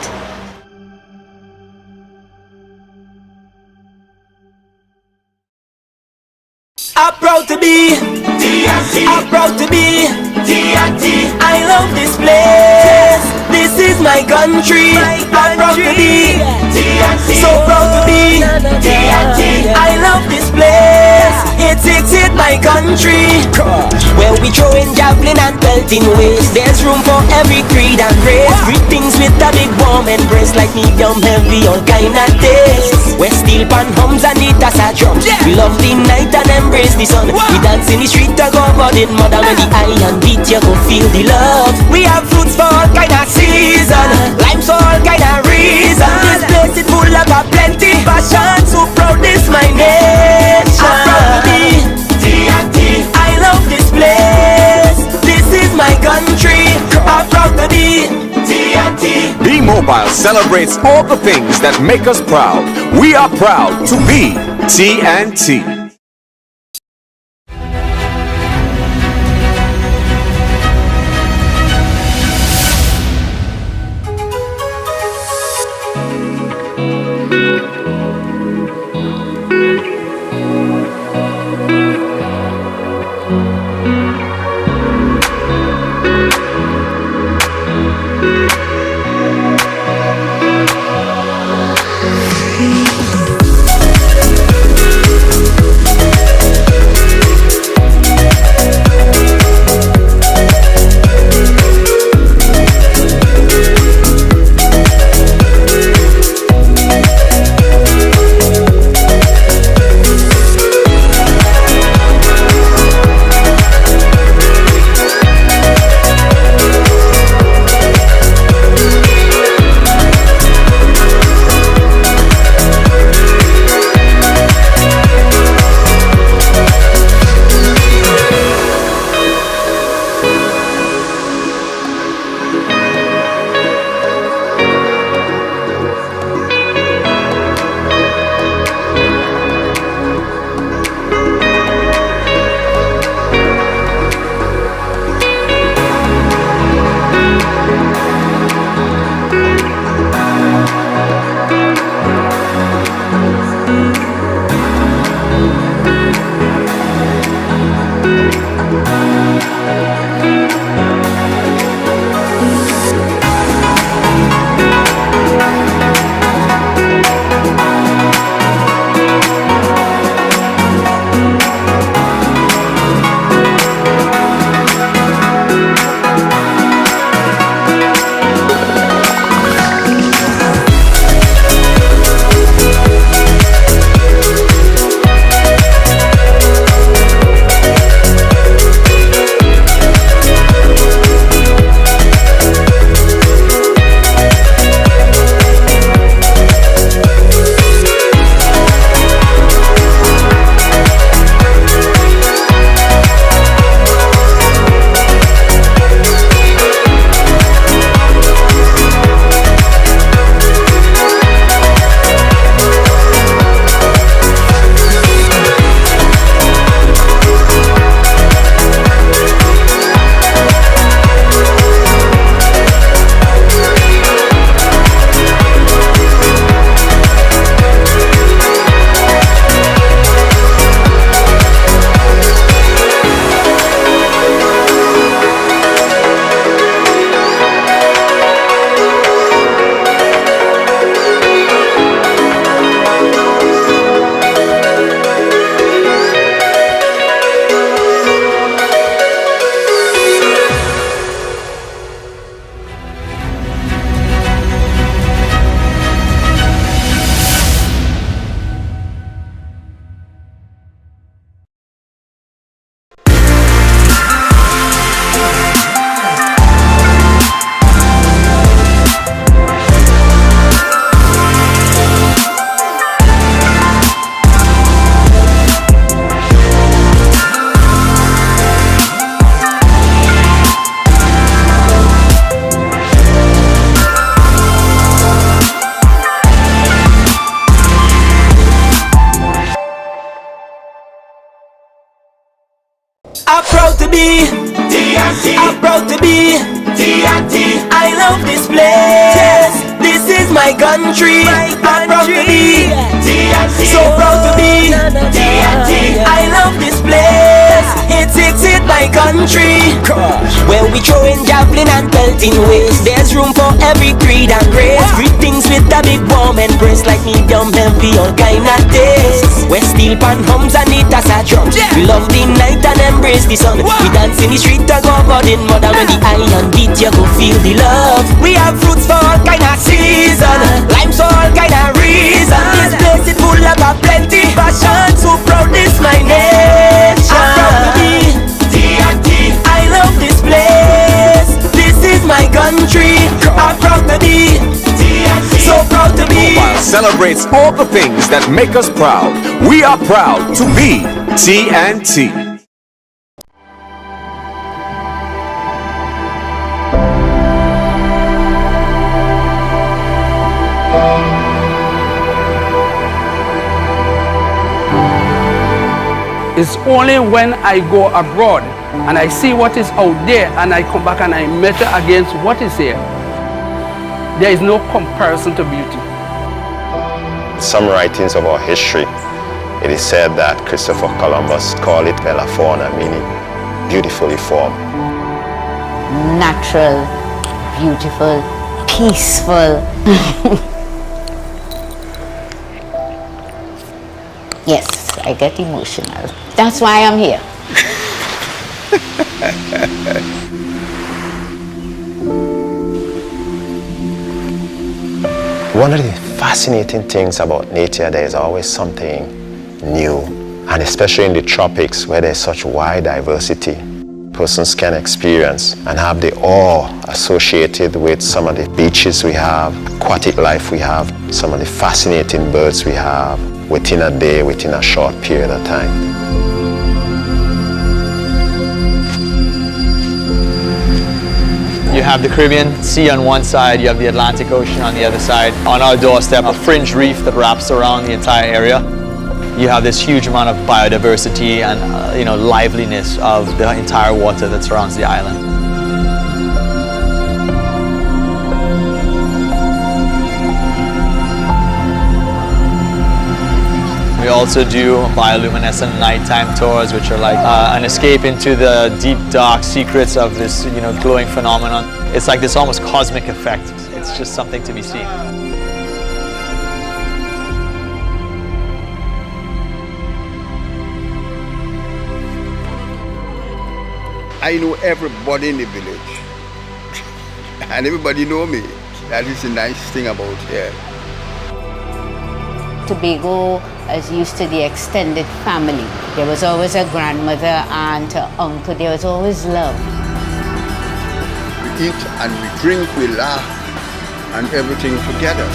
I'm proud to be I'm proud to be I love this place. This is my country. I'm proud to be so proud to be I love this place. It's my country. Where we throwing javelin and pelting waste. There's room for every creed and race. Greetings with a big warm embrace, like medium heavy, all kind of taste. Where steel pan hums and it as a drum. We love the night and embrace the sun. We dance in the street and go about in mud. And when the iron beat, you go feel the love. We have fruits for all kind of season, limes for all kind of reason. This place is full of plenty passion. So proud, this my nation. I'm proud to be I love this place. This is my country. I'm proud proud to be TNT. B-Mobile celebrates all the things that make us proud. We are proud to be TNT. I'm proud to be TNT. I'm proud to be TNT. I love this place. This is my country. I'm proud to be TNT. So proud to be TNT. I love this place. It's my country. Where we throwing javelin and pelting waste. There's room for every creed and grace. Greetings with a big warm embrace, like medium heavy, all kind of taste. Where steel pan hums and it as a drum. We love the night and embrace the sun. We dance in the street and go in mother. When the iron beat, you go feel the love. We have fruits for all kind of season, limes for all kind of reason. This place is full of plenty passion. So proud, this my nation. I'm proud to be TNT. I love this place. This is my country. I'm proud to be TNT. So proud to be. Mobile celebrates all the things that make us proud. We are proud to be TNT. It's only when I go abroad and I see what is out there and I come back and I measure against what is here. There is no comparison to beauty. Some writings of our history, it is said that Christopher Columbus called it Bella Fauna, meaning beautifully formed. Natural, beautiful, peaceful. Yes, I get emotional. That's why I'm here. One of the fascinating things about nature, there is always something new, and especially in the tropics where there's such wide diversity, persons can experience and have the awe associated with some of the beaches we have, aquatic life we have, some of the fascinating birds we have within a day, within a short period of time. You have the Caribbean Sea on one side, you have the Atlantic Ocean on the other side. On our doorstep, a fringe reef that wraps around the entire area. You have this huge amount of biodiversity and liveliness of the entire water that surrounds the island. We also do bioluminescent nighttime tours, which are like an escape into the deep, dark secrets of this, glowing phenomenon. It's like this almost cosmic effect. It's just something to be seen. I know everybody in the village, and everybody know me. That is the nice thing about here. Tobago is used to the extended family. There was always a grandmother, aunt, uncle. There was always love. We eat and we drink, we laugh, and everything together.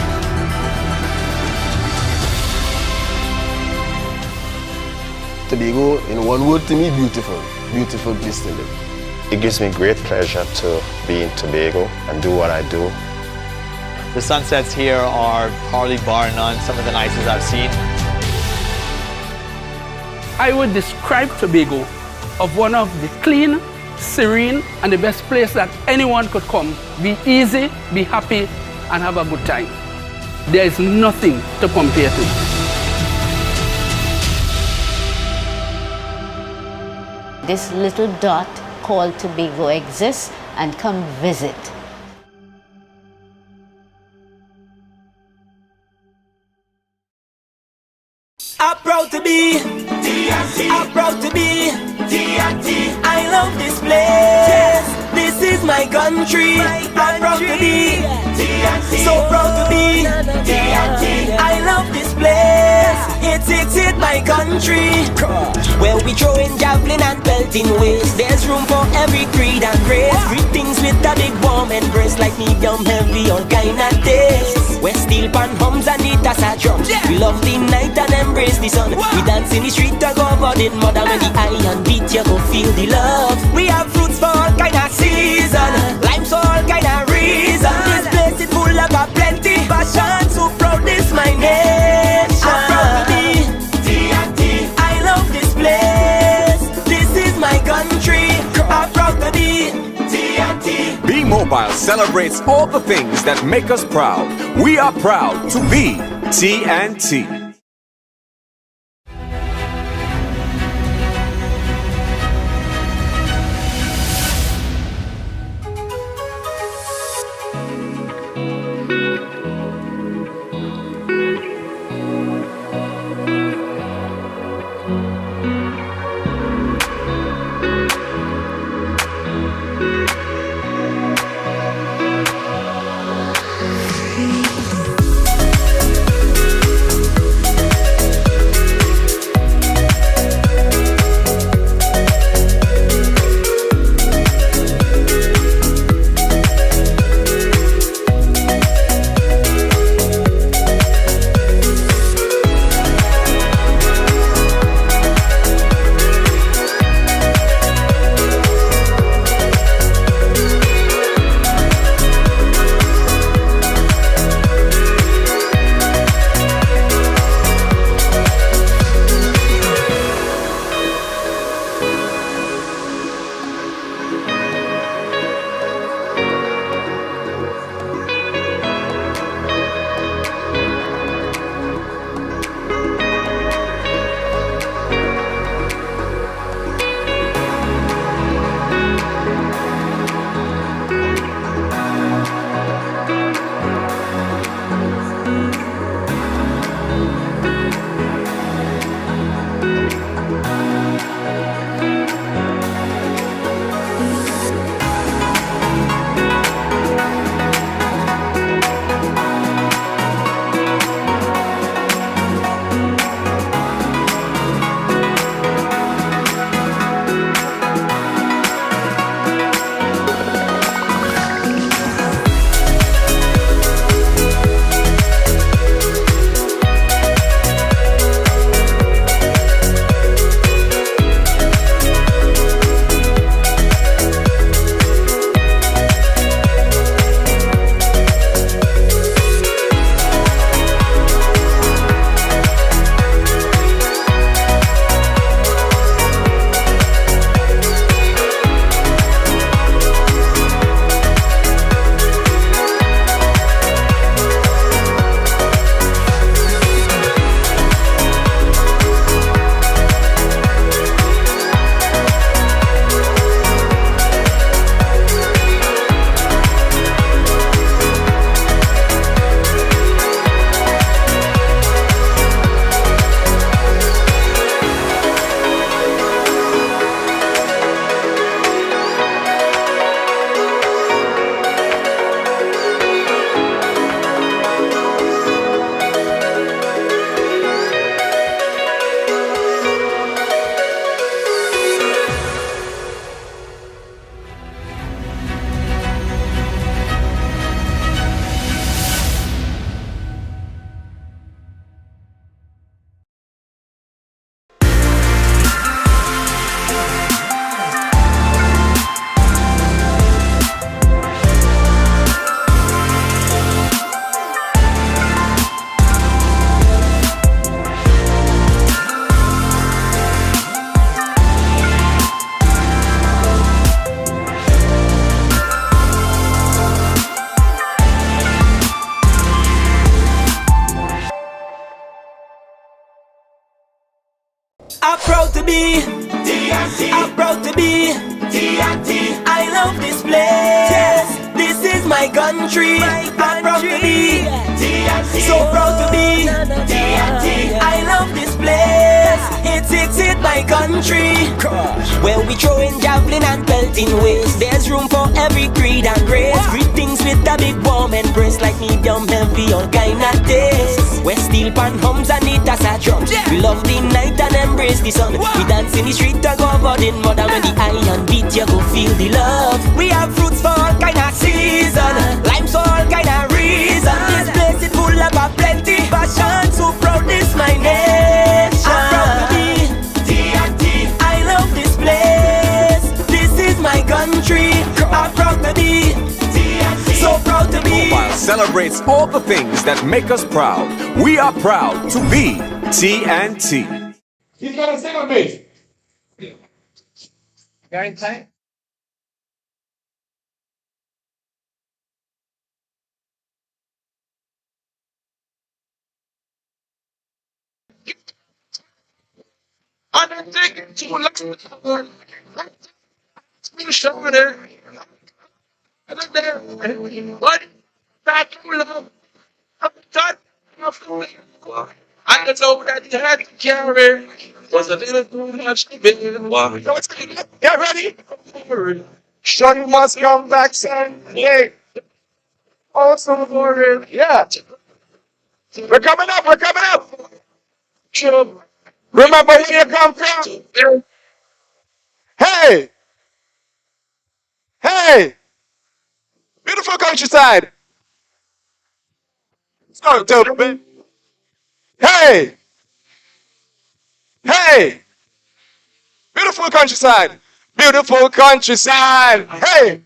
Tobago, in one word to me, beautiful. Beautiful place to live. It gives me great pleasure to be in Tobago and do what I do. The sunsets here are probably bar none some of the nicest I've seen. I would describe Tobago of one of the clean, serene, and the best place that anyone could come. Be easy, be happy, and have a good time. There is nothing to compare to. This little dot called Tobago exists, and come visit. I'm proud to be TNT. I'm proud to be TNT. I love this place. This is my country. I'm proud to be TNT. So proud to be TNT. I love this place. It's my country. Where we throwing javelin and pelting waste. There's room for every creed and race. Greetings with a big warm embrace, like medium, heavy, all kind of taste. Where steel pan hums and it as a drum. We love the night and embrace the sun. We dance in the street to go budding mother. When the iron beat you go feel the love. We have fruits for all kind of season, limes for all kind of reason. This place is full of a plenty passion. So proud this my nation. I'm proud to be TNT. I love this place. This is my country. I'm proud to be TNT. Be Mobile celebrates all the things that make us proud. We are proud to be TNT. be TNT. I'm proud to be TNT. I love this place. This is my country. I'm proud to be TNT. So proud to be TNT. I love this place. It's my country. Where we throwing javelin and pelting waste. There's room for every creed and race. Greetings with a big warm embrace, like medium heavy, all kind of taste. Where steel pan hums and it as a drum. We love the night and embrace the sun. We dance in the street and go out in mud. And when the iron beat, you go feel the love. We have fruits for all kind of season, limes for all kind of reason. This place is full of a plenty passion. So proud this my nation. I'm proud to be TNT. I love this place. This is my country. I'm proud to be TNT. So proud to be. Mobile celebrates all the things that make us proud. We are proud to be TNT. He's gonna sing with me. Going time? I'm not taking too long. I'm showing it. I don't know. What? Not too long. I'm done. I don't know that you had to carry. Was a little too much to be. Get ready. Shorty must come back Sunday. Also for it. Yeah. We're coming up. We're coming up. Remember where you come from. Hey. Hey. Beautiful countryside. Let's go, Tobago. Hey. Hey. Beautiful countryside. Beautiful countryside. Hey.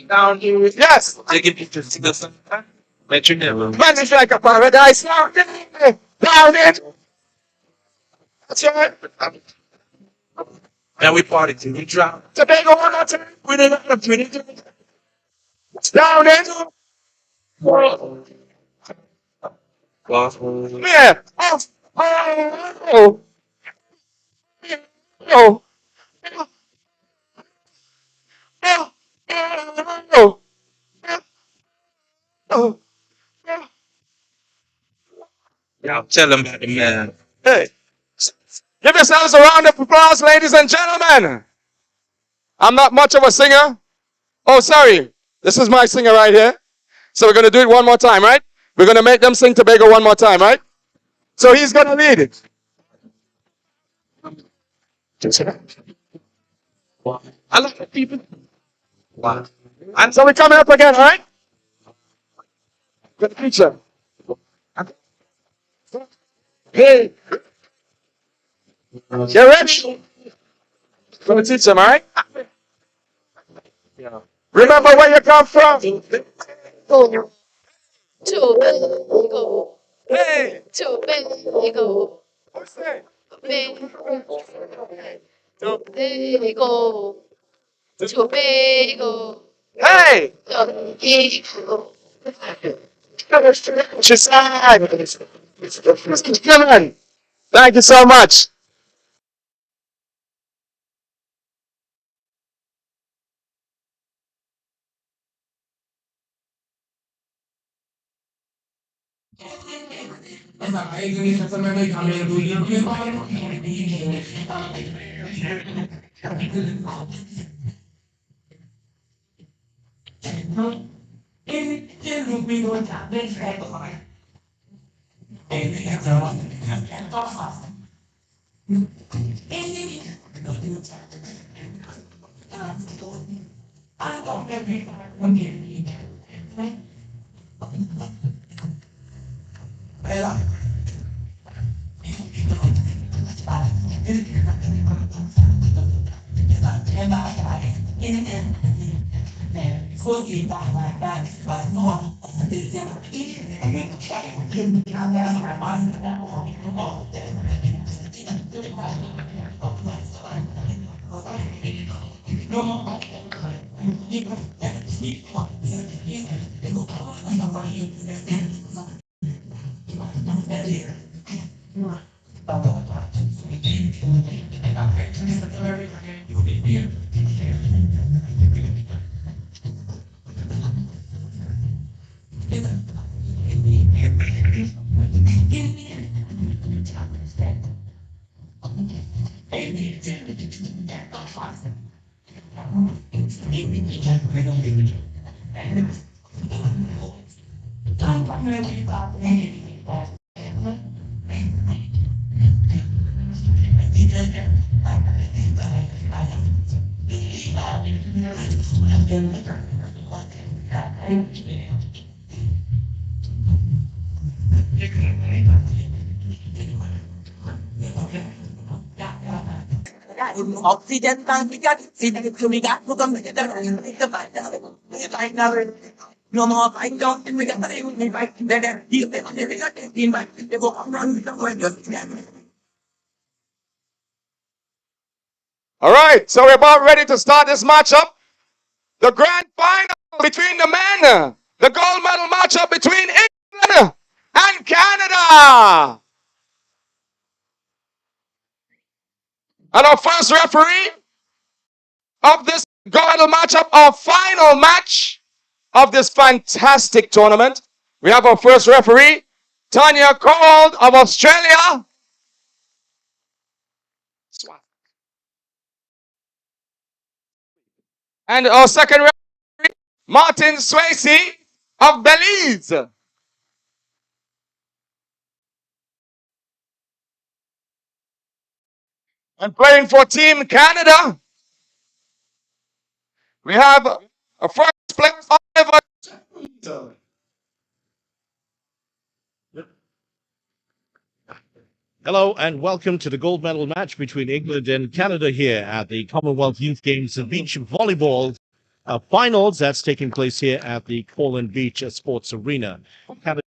Down here. Yes. Taking pictures to the sun. Mention never. Man, it's like a paradise down there. Down there. That's right. And we party till we drop. Tobago one more time. We didn't have a pretty good. Down there. Yeah. Oh. Oh. Oh. Oh. Y'all tell them about the man. Hey. Give yourselves a round of applause, ladies and gentlemen. I'm not much of a singer. Oh, sorry. This is my singer right here. So we're going to do it one more time, right? We're going to make them sing Tobago one more time, right? So he's going to lead it. I love the people. Wow. And so we're coming up again, all right? Good picture. Hey. You ready? Gonna teach them, all right? Remember where you come from. Tobago. Hey. Tobago. What's that? Tobago. Tobago. Hey. Tobago. Come on. Thank you so much. Occidental, we got we got to come together. No more, I don't, we got to invite there. We got to invite the go run the All right, so we're about ready to start this matchup. The grand final between the men. The gold medal matchup between England and Canada. And our first referee of this gold medal matchup, our final match of this fantastic tournament. We have our first referee, Tanya Cold of Australia. And our second referee, Martin Swayze of Belize. And playing for Team Canada, we have a first player, Oliver. Hello and welcome to the gold medal match between England and Canada here at the Commonwealth Youth Games Beach Volleyball finals. That's taking place here at the Courland Beach Sports Arena. Canada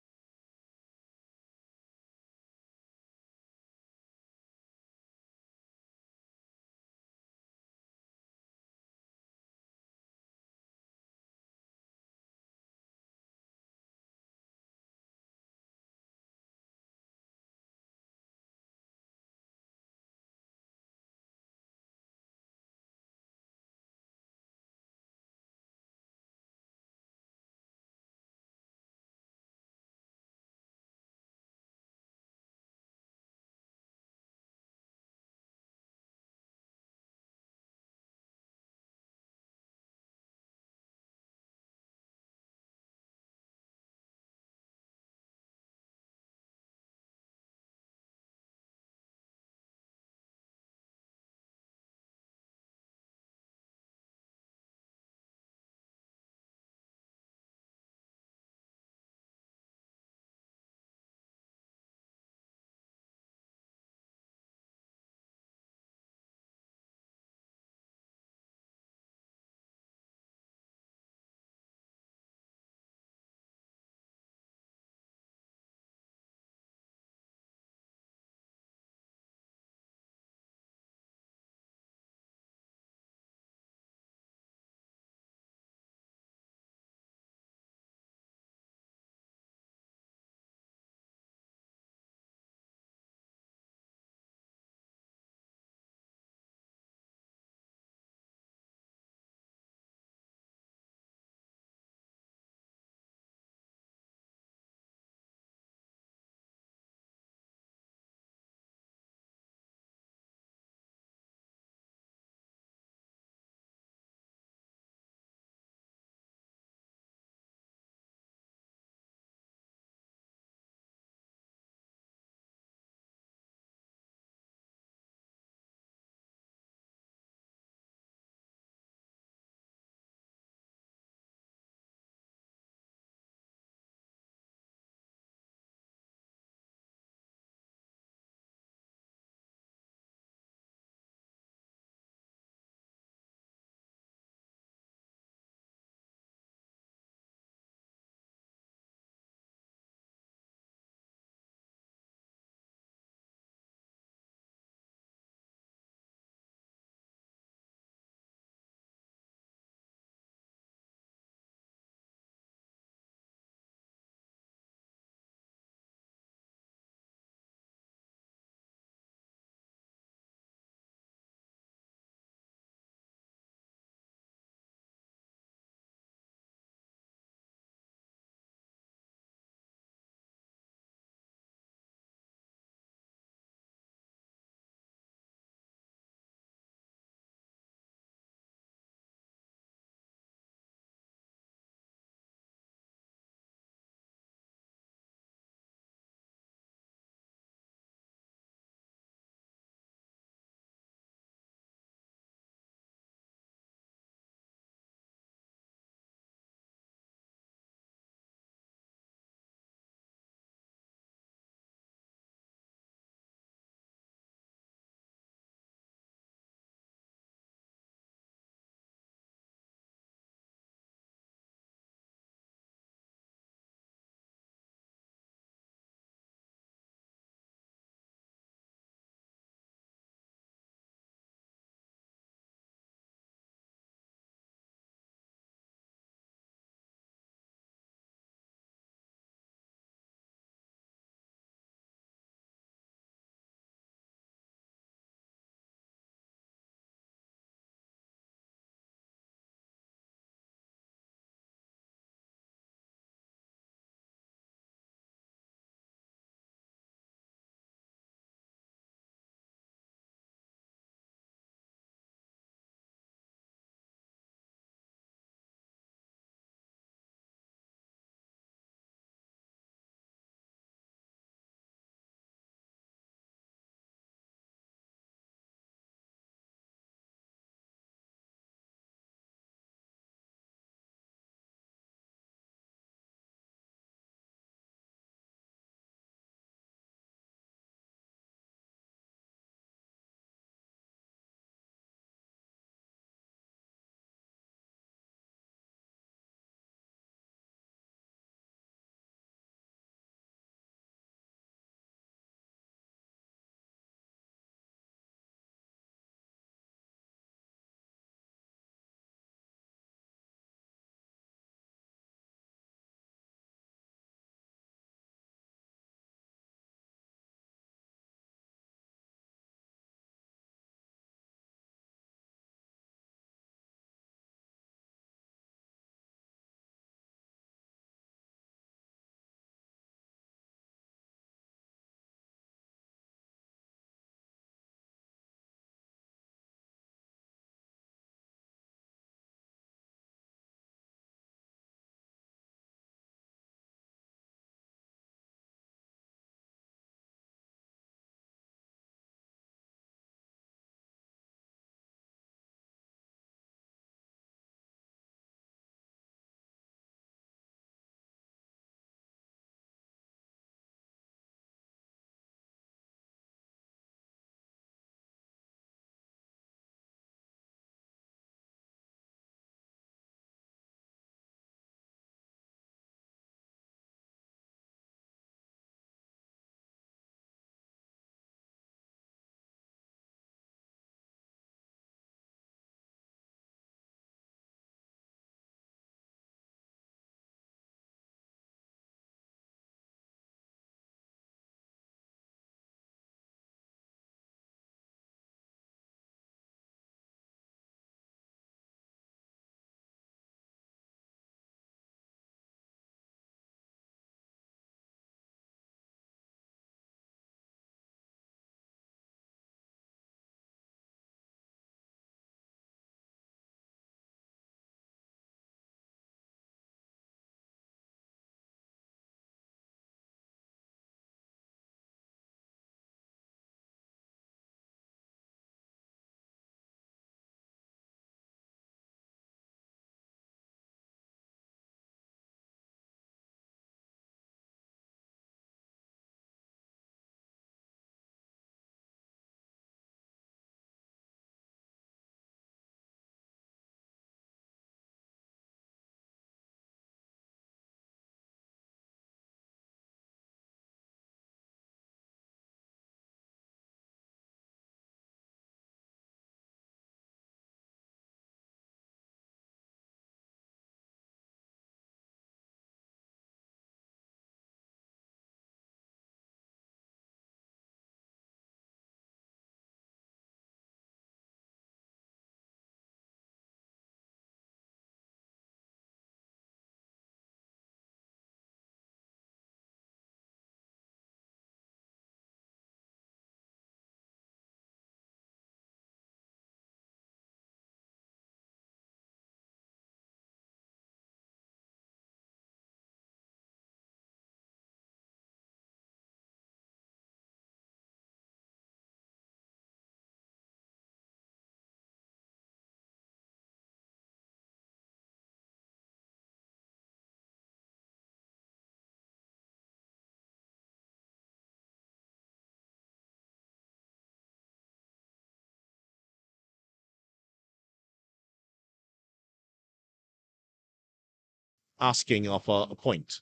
asking of a point.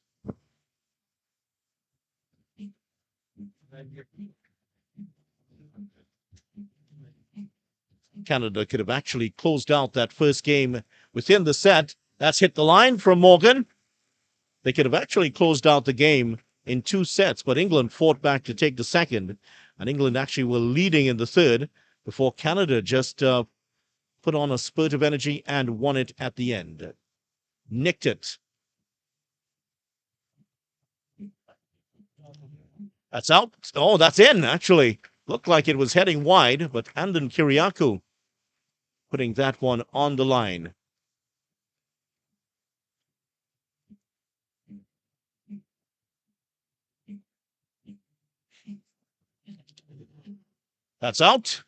Canada could have actually closed out that first game within the set. That's hit the line from Morgan. They could have actually closed out the game in 2 sets, but England fought back to take the second, and England actually were leading in the third before Canada just put on a spurt of energy and won it at the end. Nicked it. That's out. Oh, that's in, actually. Looked like it was heading wide, but Andon Kyriakou putting that one on the line. That's out.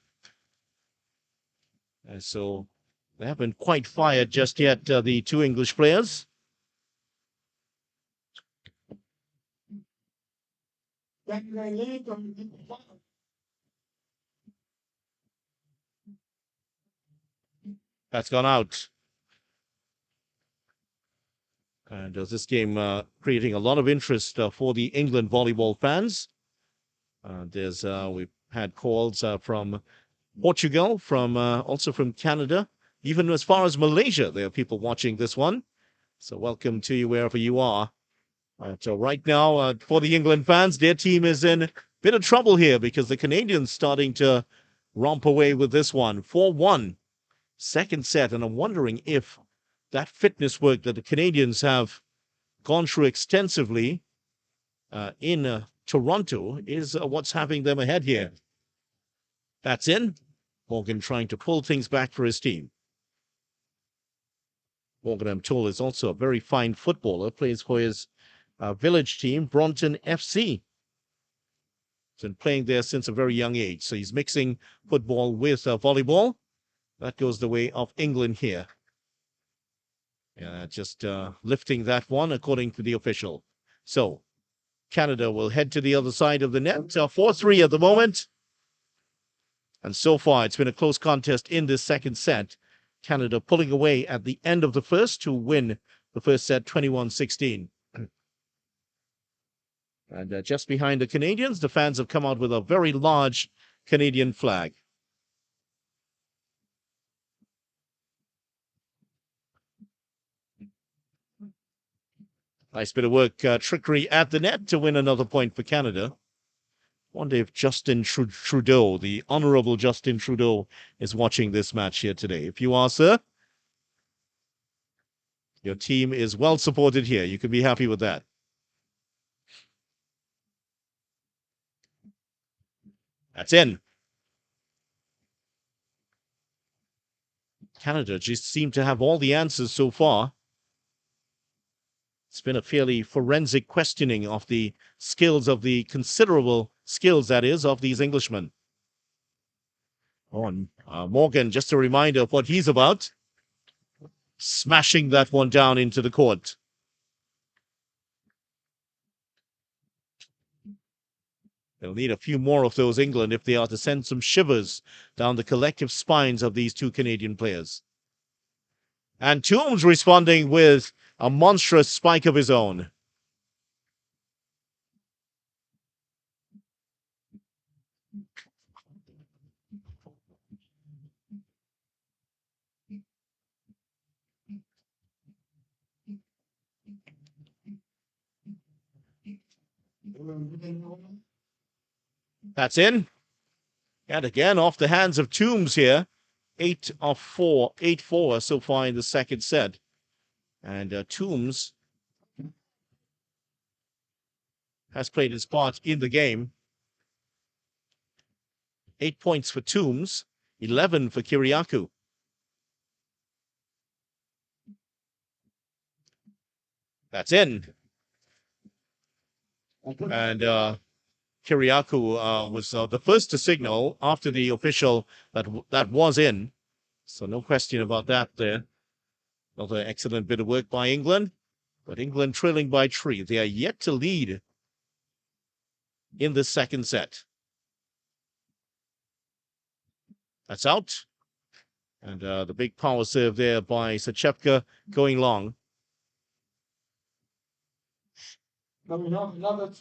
And so they haven't quite fired just yet, the 2 English players. That's gone out. And this game creating a lot of interest for the England volleyball fans. We've had calls from Portugal, from also from Canada, even as far as Malaysia. There are people watching this one. So welcome to you wherever you are. So right now, for the England fans, their team is in a bit of trouble here because the Canadians starting to romp away with this one. 4-1, second set. And I'm wondering if that fitness work that the Canadians have gone through extensively in Toronto is what's having them ahead here. That's in. Morgan trying to pull things back for his team. Morgan, I'm told, is also a very fine footballer, plays for his village team, Bronton FC. He's been playing there since a very young age. So he's mixing football with volleyball. That goes the way of England here. Just lifting that one according to the official. So Canada will head to the other side of the net. 4-3 at the moment. And so far, it's been a close contest in this second set. Canada pulling away at the end of the first to win the first set 21-16. And just behind the Canadians, the fans have come out with a very large Canadian flag. Nice bit of work, trickery at the net to win another point for Canada. Wonder if Justin Trudeau, the Honorable Justin Trudeau, is watching this match here today. If you are, sir, your team is well supported here. You can be happy with that. That's in. Canada just seem to have all the answers so far. It's been a fairly forensic questioning of the skills, of the considerable skills, that is, of these Englishmen. Morgan, just a reminder of what he's about. Smashing that one down into the court. They'll need a few more of those, England, if they are to send some shivers down the collective spines of these 2 Canadian players. And Toombs responding with a monstrous spike of his own. That's in. And again, off the hands of Toombs here. 8-4 so far in the second set. And Toombs has played his part in the game. 8 points for Toombs, 11 for Kyriakou. That's in. And Kyriakou was the first to signal after the official that was in. So no question about that there. Another excellent bit of work by England. But England trailing by 3. They are yet to lead in the second set. That's out. And the big power serve there by Sachevka going long. Well,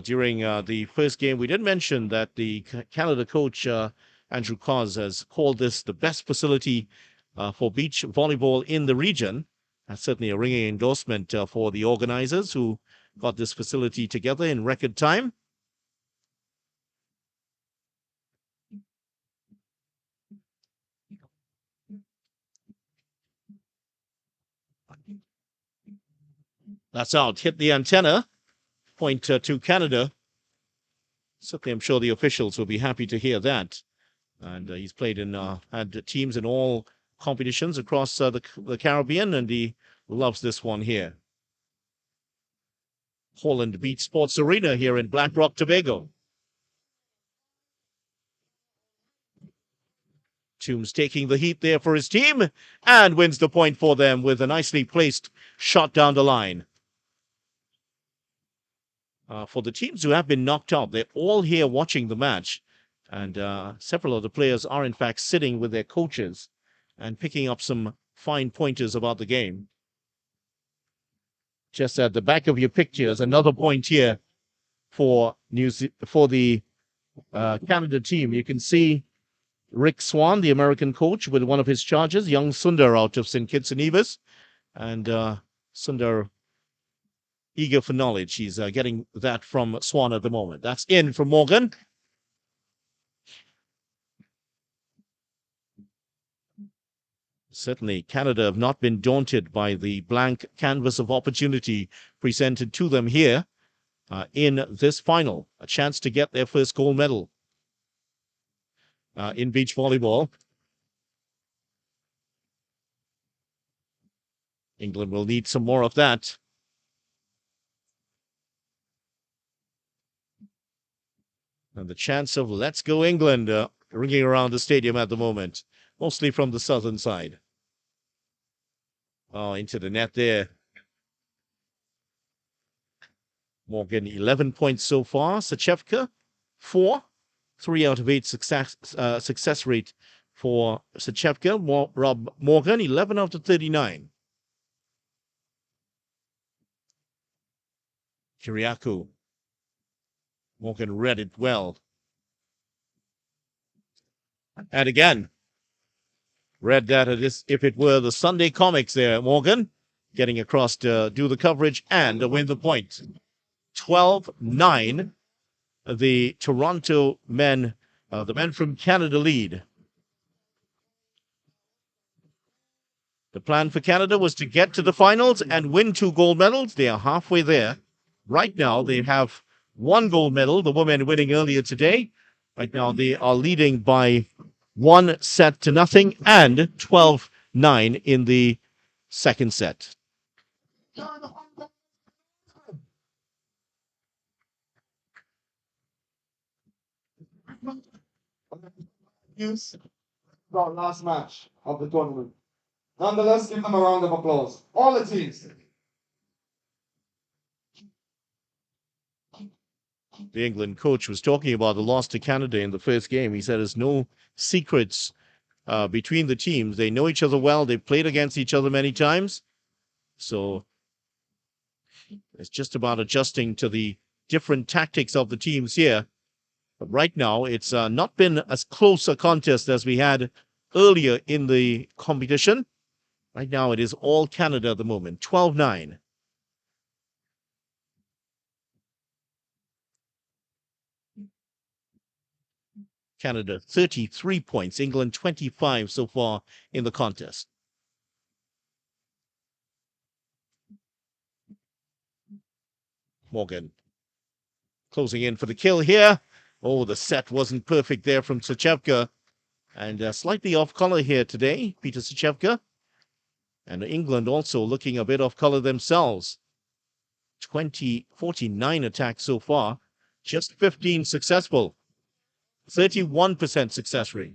during the first game, we did mention that the Canada coach, Andrew Cos, has called this the best facility for beach volleyball in the region. That's certainly a ringing endorsement for the organizers who got this facility together in record time. That's out. Hit the antenna. Point to Canada. Certainly, I'm sure the officials will be happy to hear that. And he's played in, had teams in all competitions across the Caribbean, and he loves this one here. Holland Beach Sports Arena here in Black Rock, Tobago. Toombs taking the heat there for his team and wins the point for them with a nicely placed shot down the line. For the teams who have been knocked out, they're all here watching the match. And several of the players are, in fact, sitting with their coaches and picking up some fine pointers about the game. Just at the back of your pictures, another point here for the Canada team. You can see Rick Swan, the American coach, with one of his charges, young Sundar out of St. Kitts and Nevis. And Sundar, eager for knowledge. He's getting that from Swan at the moment. That's in from Morgan. Certainly, Canada have not been daunted by the blank canvas of opportunity presented to them here in this final. A chance to get their first gold medal in beach volleyball. England will need some more of that. And the chants of "Let's go England" ringing around the stadium at the moment, mostly from the southern side. Oh, into the net there. Morgan, 11 points so far. Sachevka, 4. 3 out of 8 success rate for Sachevka. Rob Morgan, 11 out of 39. Kiriakou. Morgan read it well. And again, read that as if it were the Sunday comics there, Morgan. Getting across to do the coverage and win the point. 12-9. The Toronto men, the men from Canada lead. The plan for Canada was to get to the finals and win 2 gold medals. They are halfway there. Right now, they have 1 gold medal, the women winning earlier today. Right now, they are leading by 1-0 and 12-9 in the second set. Last match of the tournament. Nonetheless, give them a round of applause. All the teams. The England coach was talking about the loss to Canada in the first game. He said there's no secrets between the teams. They know each other well. They've played against each other many times. So it's just about adjusting to the different tactics of the teams here. But right now, it's not been as close a contest as we had earlier in the competition. Right now, it is all Canada at the moment, 12-9. Canada 33 points, England 25 so far in the contest. Morgan closing in for the kill here. Oh, the set wasn't perfect there from Sachevka. And slightly off color here today, Peter Sachevka. And England also looking a bit off color themselves. 49 attacks so far, just 15 successful. 31% success rate.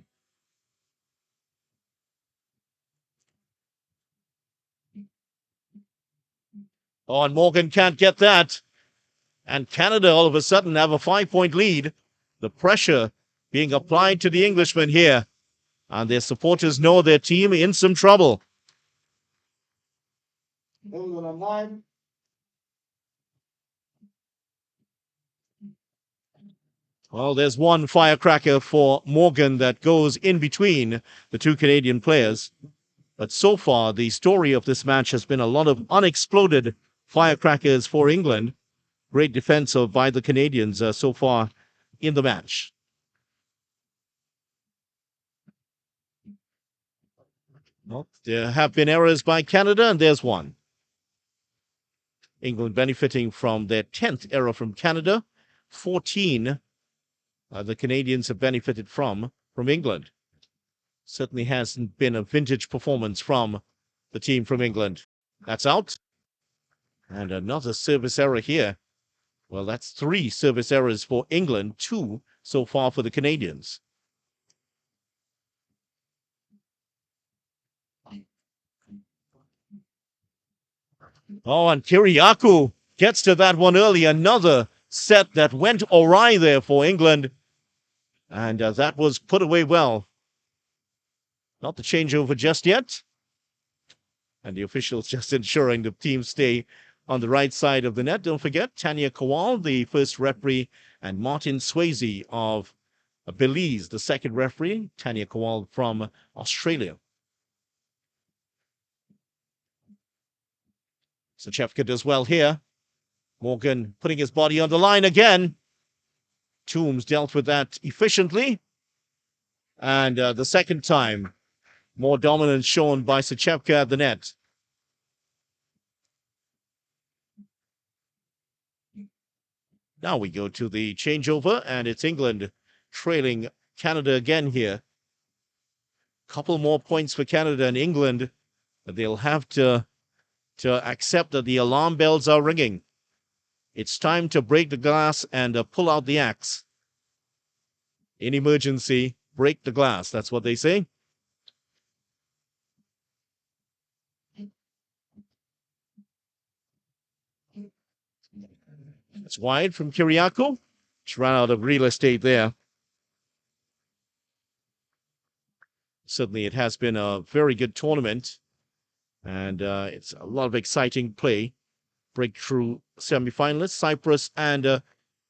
Oh, and Morgan can't get that. And Canada all of a sudden have a 5-point lead. The pressure being applied to the Englishman here. and their supporters know their team in some trouble. Well, there's one firecracker for Morgan that goes in between the two Canadian players. But so far, the story of this match has been a lot of unexploded firecrackers for England. Great defense by the Canadians so far in the match. Well, there have been errors by Canada, and there's one. England benefiting from their 10th error from Canada. 14 the Canadians have benefited from England. Certainly hasn't been a vintage performance from the team from England. That's out. And another service error here. Well, that's 3 service errors for England, 2 so far for the Canadians. Oh, and Kiriakou gets to that one early. Another set that went awry there for England. And that was put away well. Not the changeover just yet. And the officials just ensuring the team stay on the right side of the net. Don't forget, Tanya Kowal, the first referee, and Martin Swayze of Belize, the second referee. Tanya Kowal from Australia. Sachevka does well here. Morgan putting his body on the line again. Toombs dealt with that efficiently. And the second time, more dominance shown by Sachevka at the net. Now we go to the changeover, and it's England trailing Canada again here. Couple more points for Canada and England. They'll have to accept that the alarm bells are ringing. It's time to break the glass and pull out the axe. In emergency, break the glass. That's what they say. It's wide from Kiriakou. Just ran out of real estate there. Certainly it has been a very good tournament. And it's a lot of exciting play. Breakthrough semifinalists, Cyprus and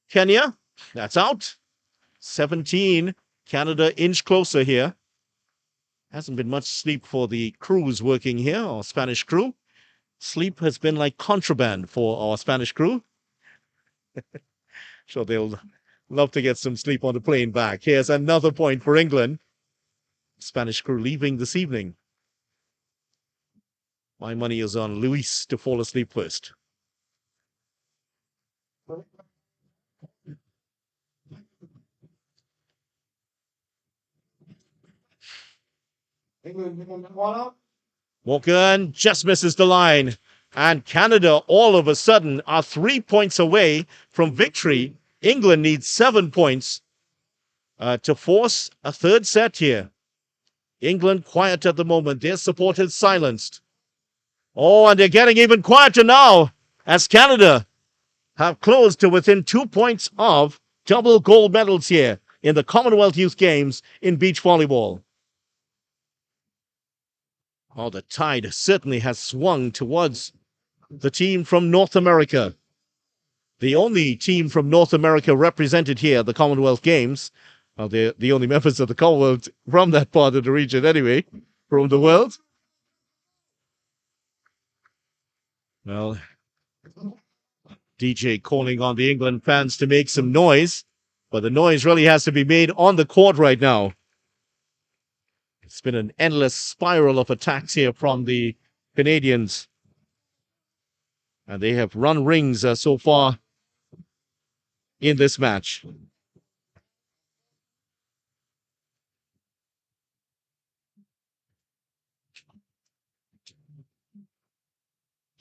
Kenya. That's out. 17. Canada inch closer here. Hasn't been much sleep for the crews working here, our Spanish crew. Sleep has been like contraband for our Spanish crew. Sure, they'll love to get some sleep on the plane back. Here's another point for England. Spanish crew leaving this evening. My money is on Luis to fall asleep first. Morgan just misses the line. And Canada all of a sudden are 3 points away from victory. England needs 7 points to force a third set here. England quiet at the moment. Their supporters silenced. Oh, and they're getting even quieter now as Canada have closed to within 2 points of double gold medals here in the Commonwealth Youth Games in beach volleyball. Oh, the tide certainly has swung towards the team from North America. The only team from North America represented here at the Commonwealth Games. Well, they're the only members of the Commonwealth from that part of the region anyway, from the world. Well, DJ calling on the England fans to make some noise, but the noise really has to be made on the court right now. It's been an endless spiral of attacks here from the Canadians. And they have run rings so far in this match.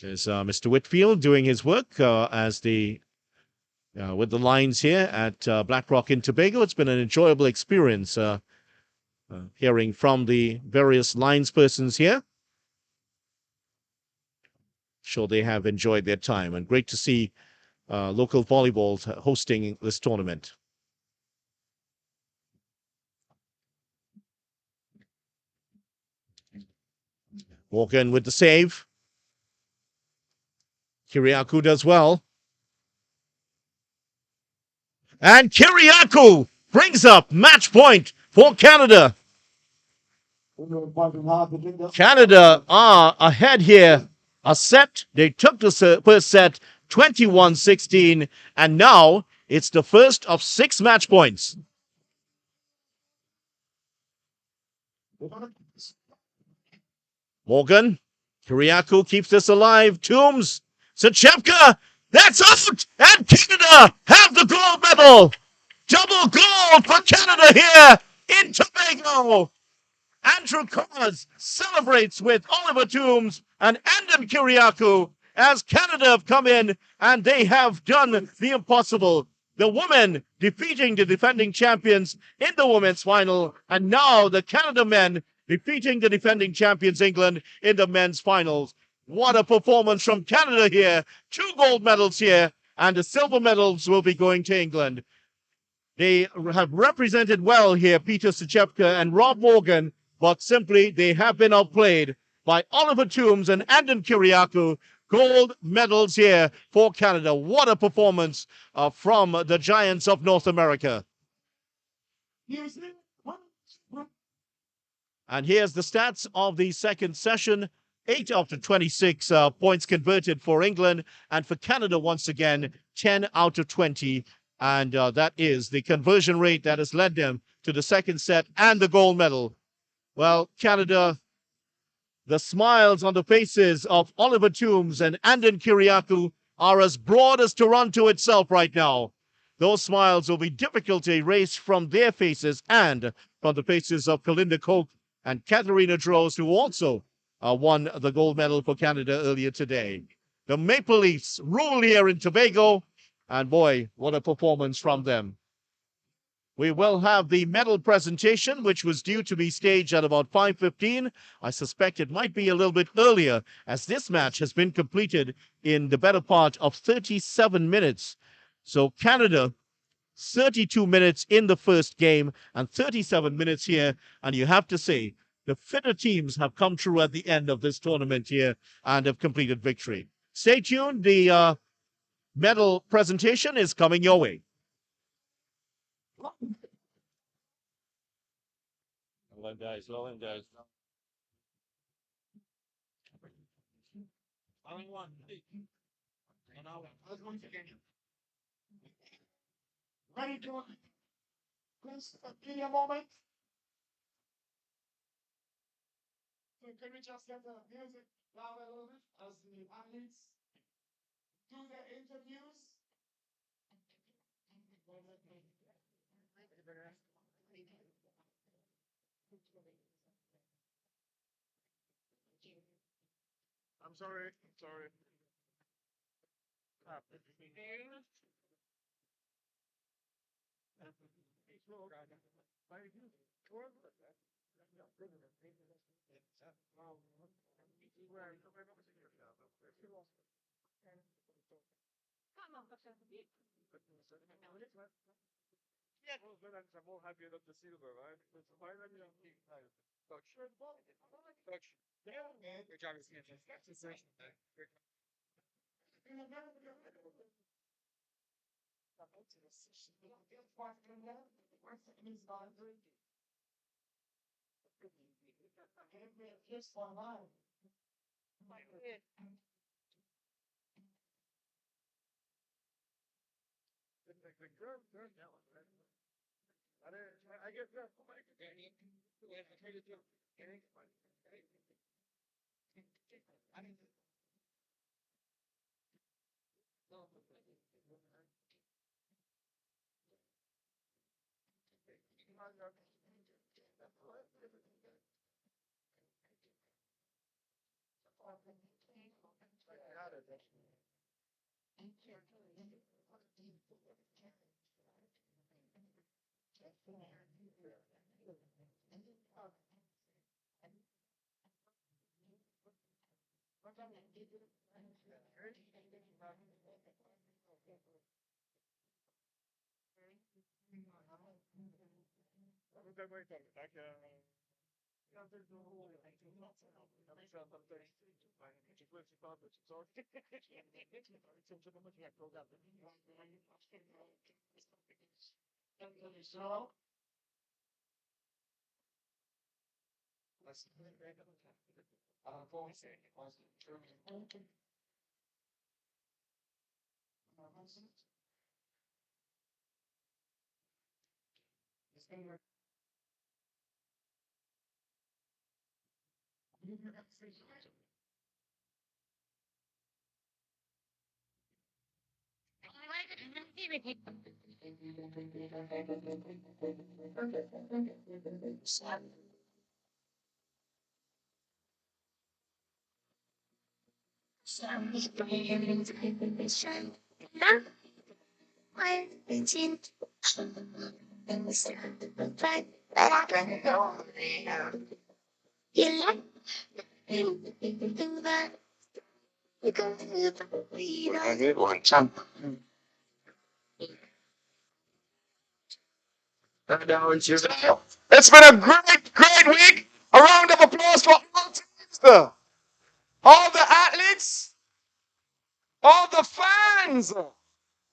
There's Mr. Whitfield doing his work as the with the lines here at BlackRock in Tobago. It's been an enjoyable experience hearing from the various linespersons here. Sure, they have enjoyed their time, and great to see local volleyball hosting this tournament. Morgan with the save. Kiriakou does well. And Kiriakou brings up match point for Canada. Canada are ahead here. A set. They took the first set 21-16, and now it's the first of 6 match points. Morgan. Kiriakou keeps this alive. Toombs. Sachevka. That's out! And Canada have the gold medal! Double gold for Canada here in Tobago! Andrew Cause celebrates with Oliver Toombs and Andon Kiriakou as Canada have come in and they have done the impossible. The women defeating the defending champions in the women's final, and now the Canada men defeating the defending champions England in the men's finals. What a performance from Canada here. 2 gold medals here, and the silver medals will be going to England. They have represented well here, Peter Sachevka and Rob Morgan, but simply they have been outplayed by Oliver Toombs and Andon Kiriakou. Gold medals here for Canada. What a performance from the Giants of North America. And here's the stats of the second session. 8 out of 26 points converted for England, and for Canada once again 10 out of 20, and that is the conversion rate that has led them to the second set and the gold medal. Well, Canada, the smiles on the faces of Oliver Toombs and Andon Kiriakou are as broad as Toronto itself right now. Those smiles will be difficult to erase from their faces and from the faces of Kalinda Coke and Katharina Droz, who also won the gold medal for Canada earlier today. The Maple Leafs rule here in Tobago, and boy, what a performance from them. We will have the medal presentation, which was due to be staged at about 5:15. I suspect it might be a little bit earlier, as this match has been completed in the better part of 37 minutes. So Canada, 32 minutes in the first game and 37 minutes here, and you have to say, the fitter teams have come through at the end of this tournament here and have completed victory. Stay tuned. The medal presentation is coming your way. Well done, guys. Well done, guys. Ready to please give me a moment. So can we just get the music down a little bit as the athletes do their interviews? I'm sorry. It's been a great week. A round of applause for all teams, all the athletes, all the fans.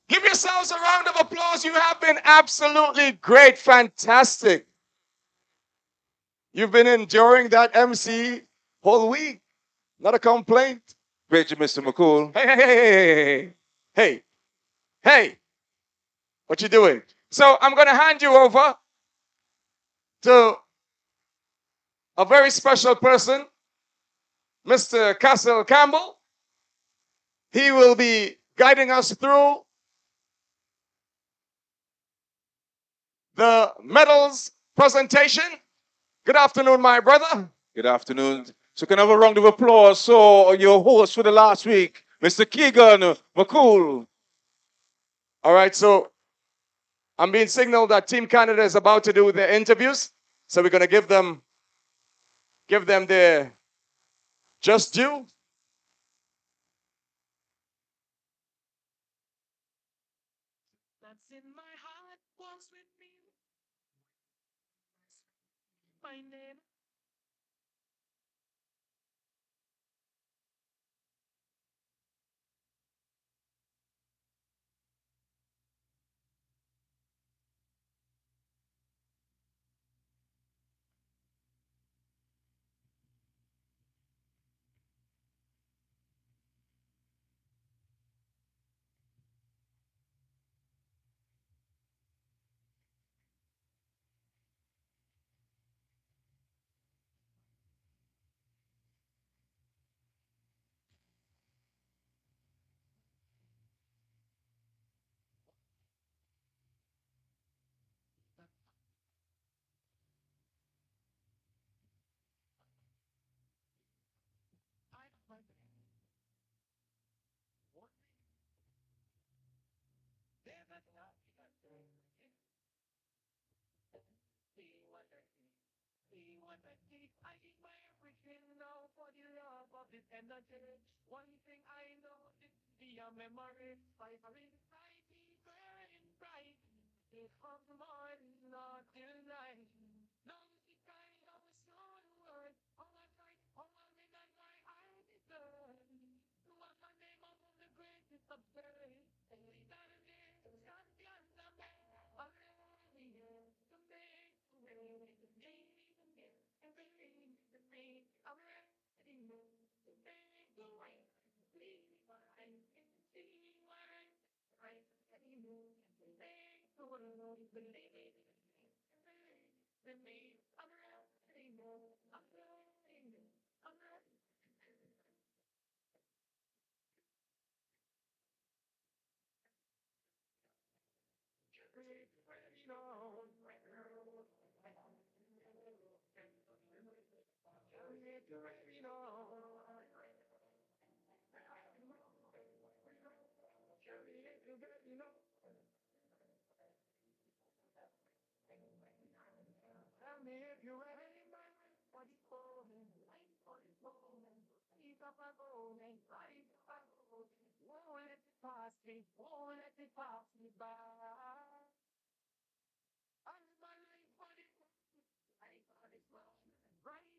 Give yourselves a round of applause. You have been absolutely great, fantastic. You've been enduring that MC whole week. Not a complaint. Great, Mr. McCool. Hey, what you doing? So I'm going to hand you over to a very special person, Mr. Castle Campbell. He will be guiding us through the medals presentation. Good afternoon, my brother. Good afternoon. So can I have a round of applause? So your host for the last week, Mr. Keegan McCool. All right, so I'm being signaled that Team Canada is about to do their interviews. So we're going to give them their just due. That's in my heart, walks with me. My name. I give my everything now for the love of this energy. One thing I know is be a memory. Fire inside me burning bright. It from the morning not till night. No music I always know the word. All I fight, all I mean and my eye deserve. To have my name among the greatest of birds. Champions of men. Already to make the way. To make the way. And believe the me. I'm ready to make the way. Believe what I can see. What I can move. To make the world believe. Believe me. I'm ready. I'm ready. I'm ready. Tell me if you're ready, what you calling? What you calling? Keep up my goal and fight up my goal. Won't let it pass me, won't let it pass me by. I live my life for this, life for this world. Right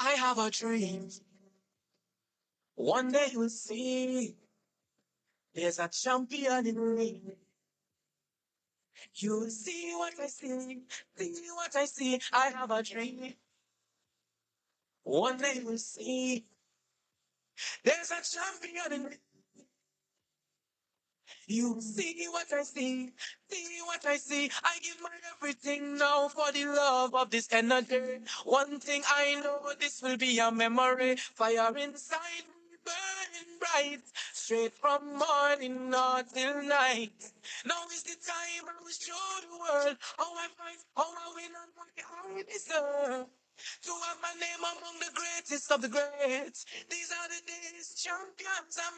I have a dream. One day we'll see. There's a champion in me. You'll see what I see. See what I see. I have a dream. One day we'll see. There's a champion in me. You see what I see what I see. I give my everything now for the love of this energy. One thing I know, this will be a memory. Fire inside me burning bright, straight from morning not till night. Now is the time I will show the world how I fight, how I win, and what I deserve. To have my name among the greatest of the greats. These are the days, champions are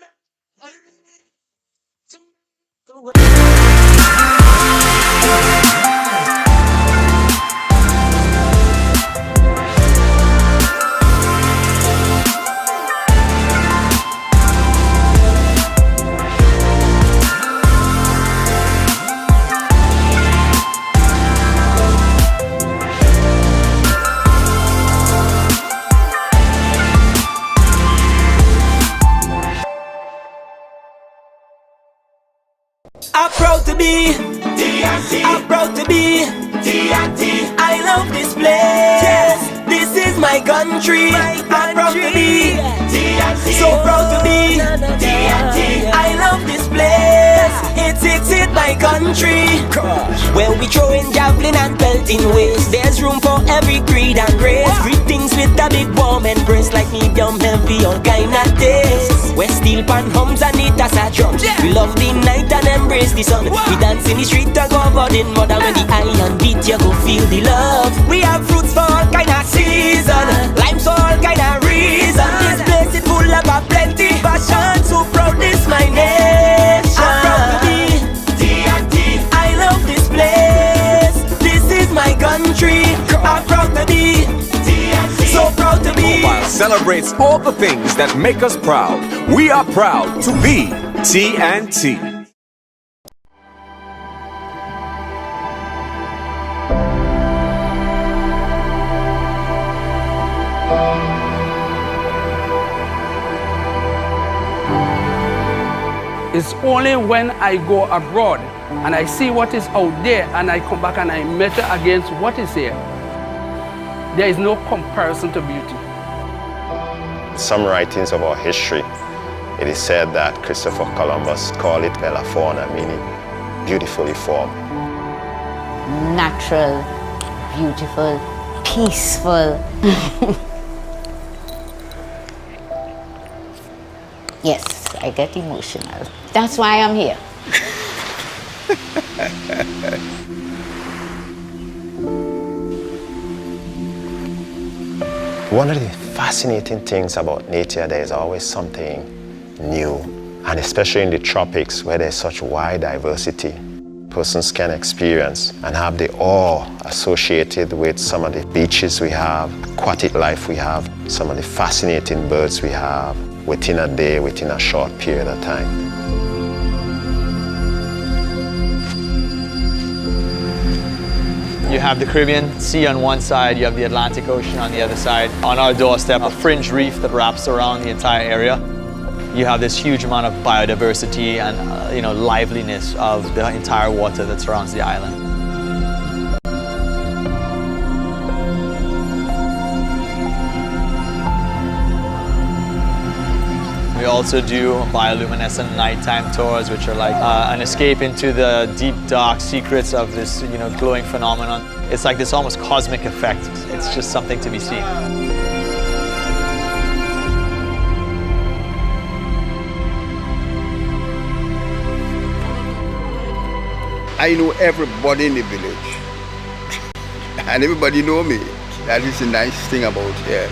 I'm proud to be TNT. I'm proud to be TNT. I love this place. This is my country. I'm proud to be TNT. So proud to be TNT. I love this place. It's my country. Where we throwing javelin and pelting waste. There's room for every creed and race. Greetings with a big warm embrace, like medium heavy, all kind of taste. Where steel pan hums and it as a drum. We love the night and embrace the sun. We dance in the street and go about in mud. And when the iron beat, you go feel the love. We have fruits for all kind of season, limes for all kind of reason. This place is full of a plenty passion. So proud this my nation. I'm proud to be TNT. I love this place. This is my country. I'm proud to be TNT. So proud to be. Mobile celebrates all the things that make us proud. We are proud to be TNT. It's only when I go abroad and I see what is out there and I come back and I measure against what is here. There is no comparison to beauty. Some writings of our history, it is said that Christopher Columbus called it Bella Fauna, meaning beautifully formed. Natural, beautiful, peaceful. Yes, I get emotional. That's why I'm here. One of the fascinating things about nature, there's always something new, and especially in the tropics where there's such wide diversity. persons can experience and have the awe associated with some of the beaches we have, aquatic life we have, some of the fascinating birds we have within a day, within a short period of time. You have the Caribbean Sea on one side, you have the Atlantic Ocean on the other side. On our doorstep, a fringe reef that wraps around the entire area. You have this huge amount of biodiversity and liveliness of the entire water that surrounds the island. We also do bioluminescent nighttime tours, which are like an escape into the deep, dark secrets of this, glowing phenomenon. It's like this almost cosmic effect. It's just something to be seen. I know everybody in the village, and everybody know me. That is the nice thing about here.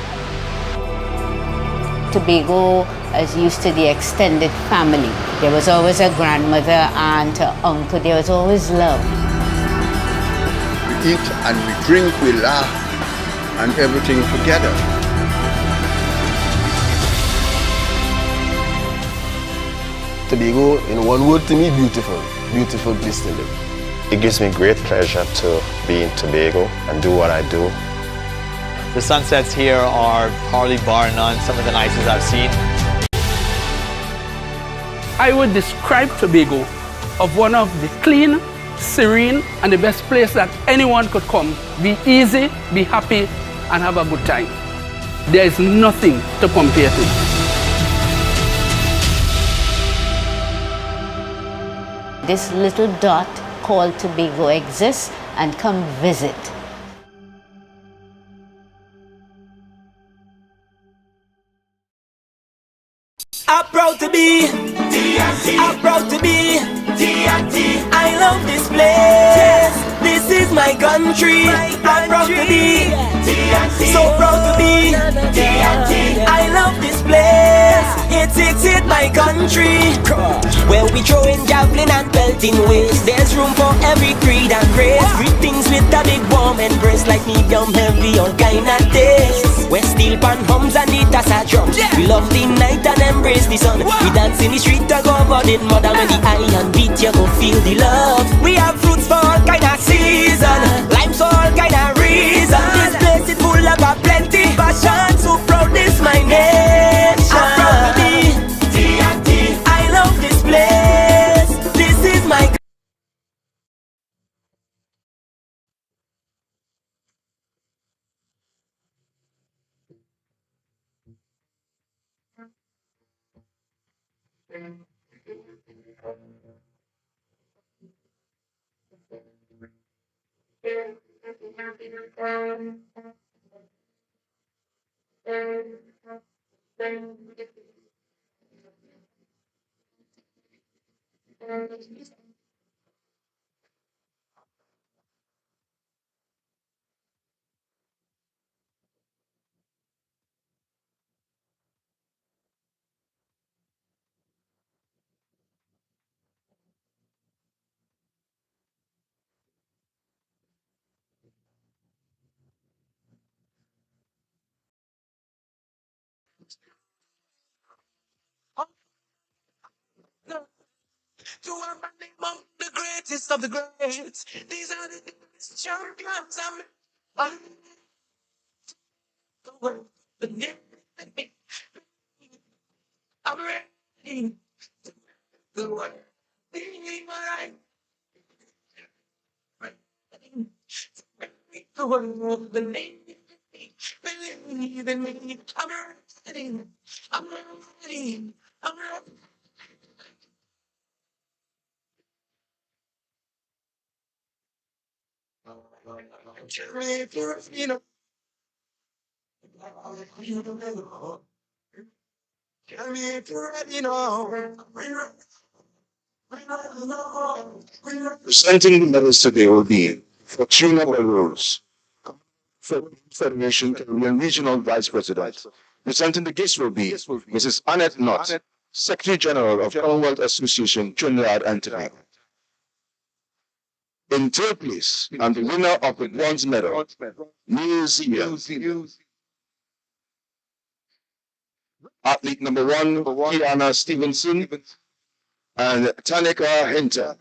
Tobago is used to the extended family. There was always a grandmother, aunt, uncle. There was always love. We eat and we drink, we laugh, and everything together. Tobago, in one word to me, beautiful. Beautiful place to live. It gives me great pleasure to be in Tobago and do what I do. The sunsets here are probably bar none some of the nicest I've seen. I would describe Tobago of one of the clean, serene, and the best place that anyone could come. Be easy, be happy, and have a good time. There is nothing to compare to. This little dot called Tobago exists, and come visit. I'm proud to be TNT. I'm proud to be TNT. I love this place. This is my country. I'm proud to be TNT. So proud to be TNT. I love this place. It's my country. Where we throwing javelin and pelting waste. There's room for every creed and race. Greetings with a big warm embrace, like medium heavy, all kind of taste. Where steel pan hums and the tassa drums. We love the night and embrace the sun. We dance in the street to go budding mother. When the iron beat, you go feel the love. We have fruits for all kind of season, limes for all kind of reason. This place is full of a plenty passion. So proud, this my nation. I'm proud to be TNT. I love this place. This is my to among the greatest of the greats. These are the champions. I'm the world. I'm ready. The world. The world. The name. Believe in me. I'm ready. I'm ready. I'm ready. Presenting the medals today will be for Trinbago, Federation Caribbean Regional Vice President. Presenting the guests will be Mrs. Annette Knott, Secretary General of Commonwealth Association, Trinidad and Tobago. In third place, and the winner of the bronze medal, New Zealand. Athlete number one, Kiana Stevenson and Tanika Hinter.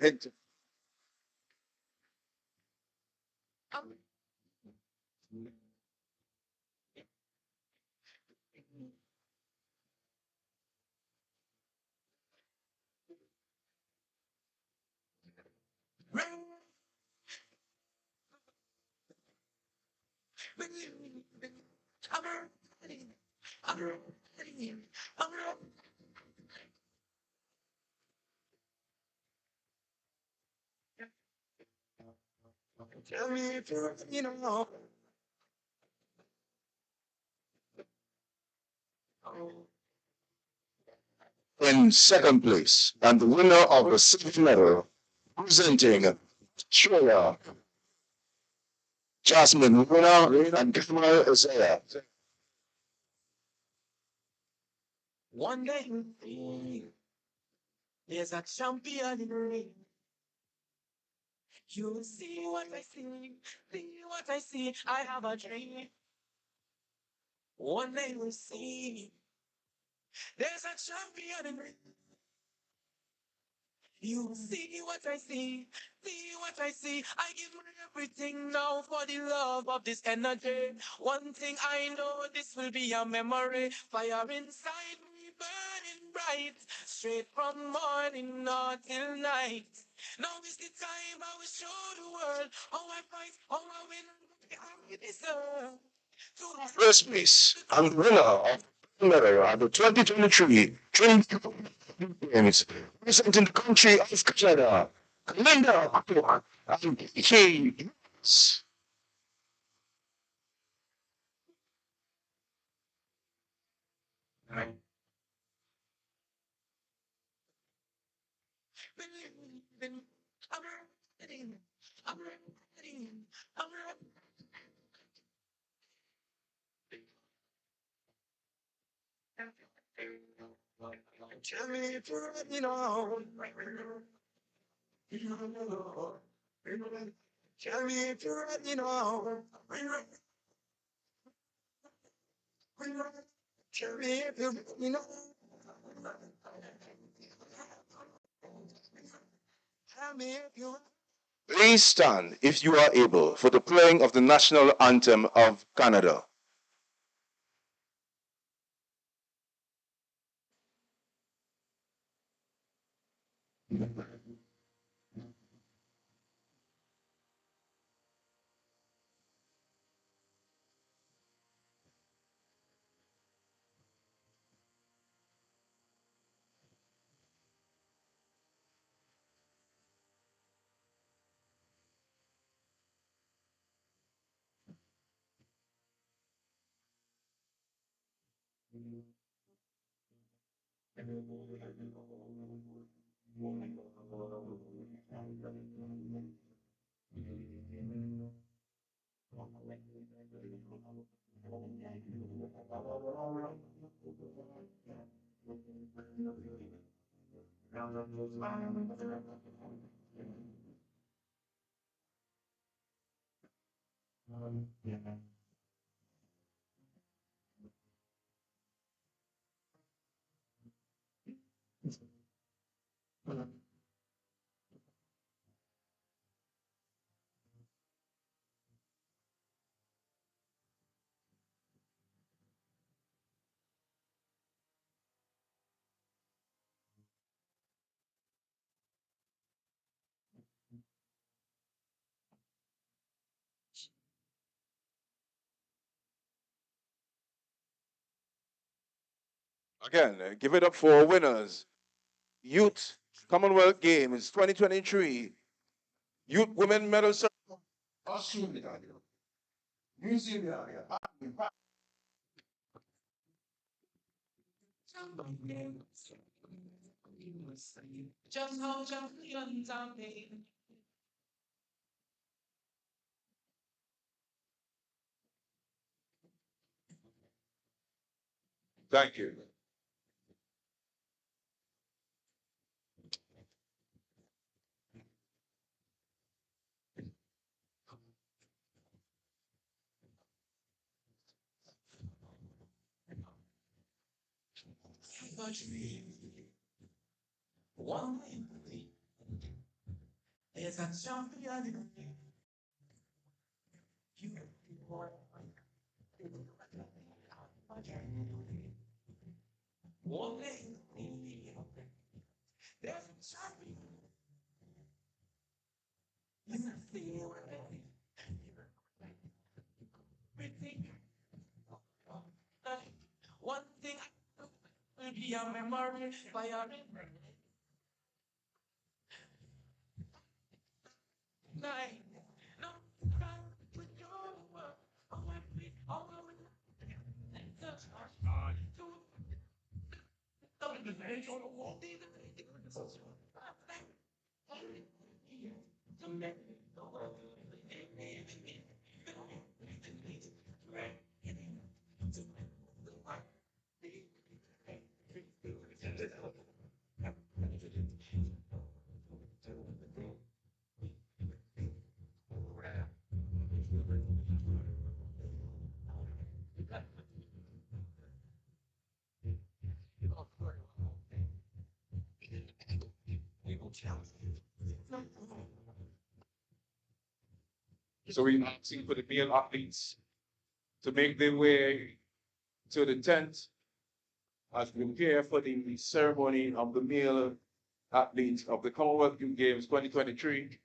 Tell me if you're, you know. In second place, and the winner of the silver medal, presenting Australia, Jasmine Luna and Kamal Isaiah. One day you'll see there's a champion in the ring. You'll see what I see what I see. I have a dream. One day you'll see there's a champion in the ring. You see what I see what I see. I give my everything now for the love of this energy. One thing I know, this will be a memory. Fire inside me burning bright, straight from morning until night. Now is the time I will show the world how I fight, how I win, I deserve. First place, and winner of the medal at the 2023 Trinbago Games, representing the country of Canada, Linda and Kay. Tell me if you're ready now. Tell me if you're ready now. Tell me if you're ready now. Tell me if you're. Please stand, if you are able, for the playing of the national anthem of Canada. Again, give it up for winners. Youth Commonwealth Games 2023. Youth Women Medal Australia. New Zealand. Just how champions are made. Thank you. a dream. One day, there's a champion in me. You are one day, there's a champion. You feel everything. One thing will be a memory by a night. No, with your work. Oh, we all just are to So we're asking for the male athletes to make their way to the tent as we prepare for the ceremony of the male athletes of the Commonwealth Youth Games 2023.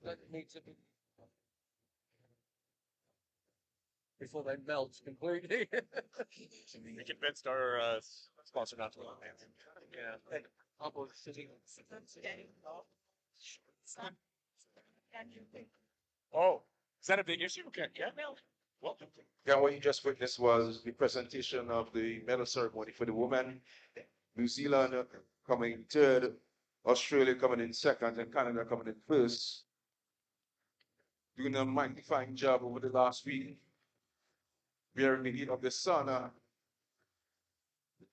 That needs to be before they melt completely. We convinced our sponsor not to allow it. Yeah. Almost sitting. Oh, is that a big issue? Okay, yeah. Well, Yeah, what you just witnessed was the presentation of the medal ceremony for the women. New Zealand coming third, Australia coming in second, and Canada coming in first. Doing a mighty fine job over the last week. We are in the heat of the sun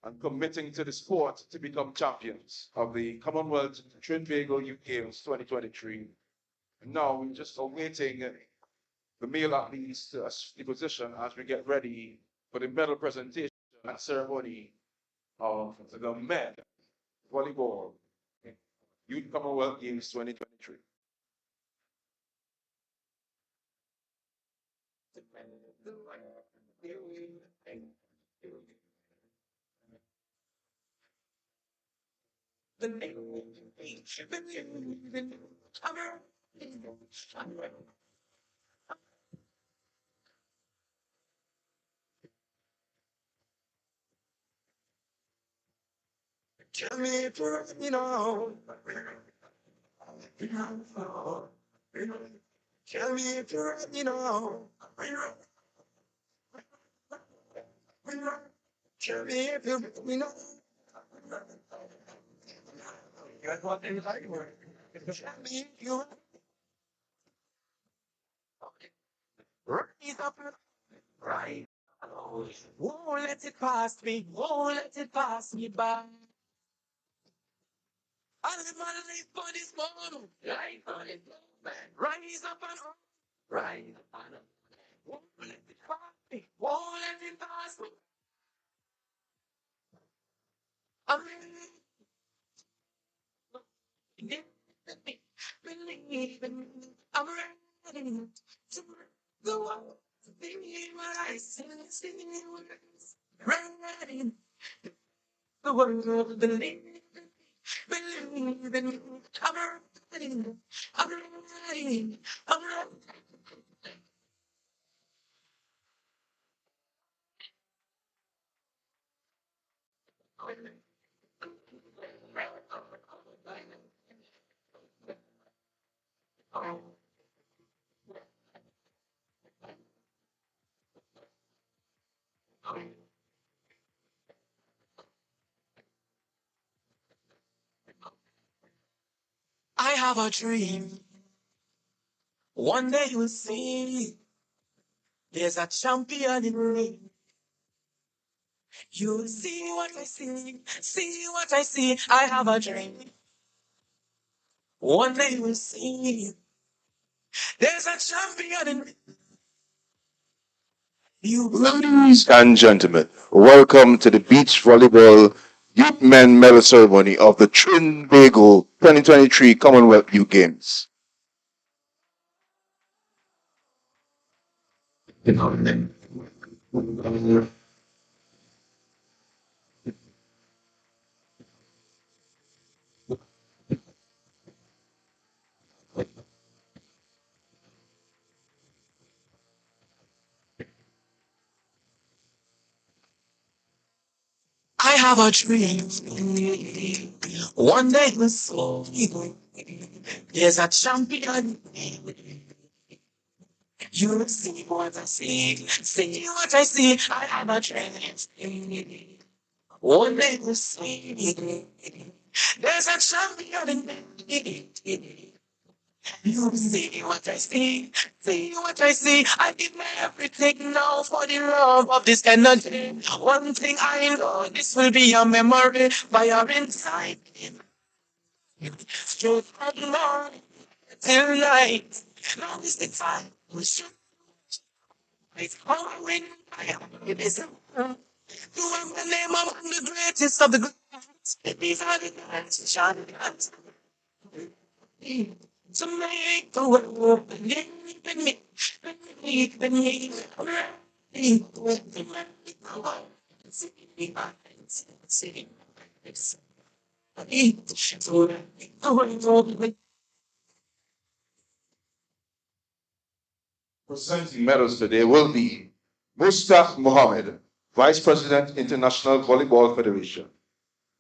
and committing to the sport to become champions of the Commonwealth Trinbago Youth Games 2023. And now we're just awaiting the male athletes to the position as we get ready for the medal presentation and ceremony of the men volleyball Youth Commonwealth Games 2023. Tell me if you're, tell me if you're, tell me if you're, you guys want things like word? Tell me if you rise up, right? Won't let it pass me, won't let it pass me by. I live my life for this moment, life for this moment. Rise up and up, rise up and up. Won't let it pass me, won't let it pass me. I'm believing, I'm ready to go on. Believe what I say, words. Ready, the world believe. Believe in me. I'm ready. I'm ready. I'm ready. I have a dream. One day you'll see there's a champion in me. You see what I see what I see. I have a dream. One day we'll see. There's a champion in me. Ladies and gentlemen, welcome to the beach volleyball youth men medal ceremony of the Trinbago 2023 Commonwealth Youth Games. I have a dream. One day we'll see. There's a champion. You see what I see what I see. I have a dream. One day we'll see. There's a champion in me. You see what I see. I give my everything now for the love of this energy. One thing I know, this will be a memory fire inside. Straight from morning till night. Now is the time we should. It's pouring fire. It is you are the name of the greatest of the great. These are the guys, shining guns. To make the world believe in me, believe in me, believe with the man. Presenting medals today will be Mustaq Mohammed, Vice President, International Volleyball Federation.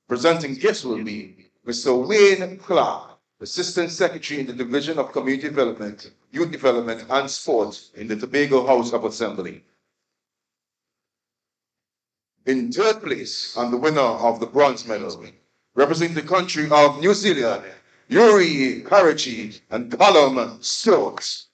Presenting gifts will be Mr. Wayne Clark, Assistant Secretary in the Division of Community Development, Youth Development and Sports in the Tobago House of Assembly. In third place, and the winner of the bronze medal, representing the country of New Zealand, Yuri Karachi and Callum Stokes.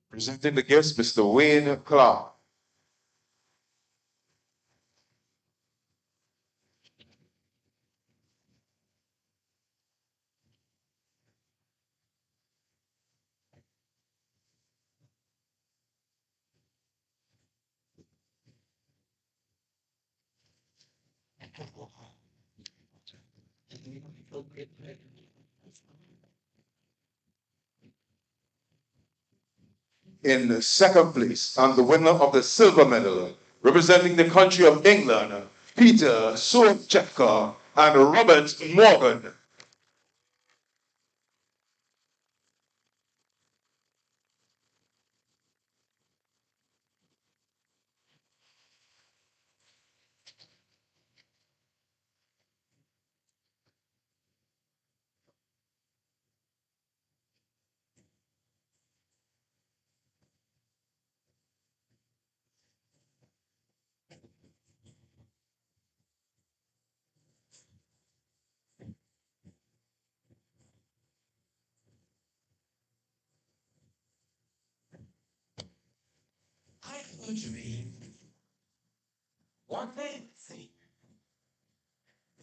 Presenting the gifts, Mr. Wayne Clark. In second place, and the winner of the silver medal, representing the country of England, Peter Sovchevka and Robert Morgan. I have a dream. One day, see.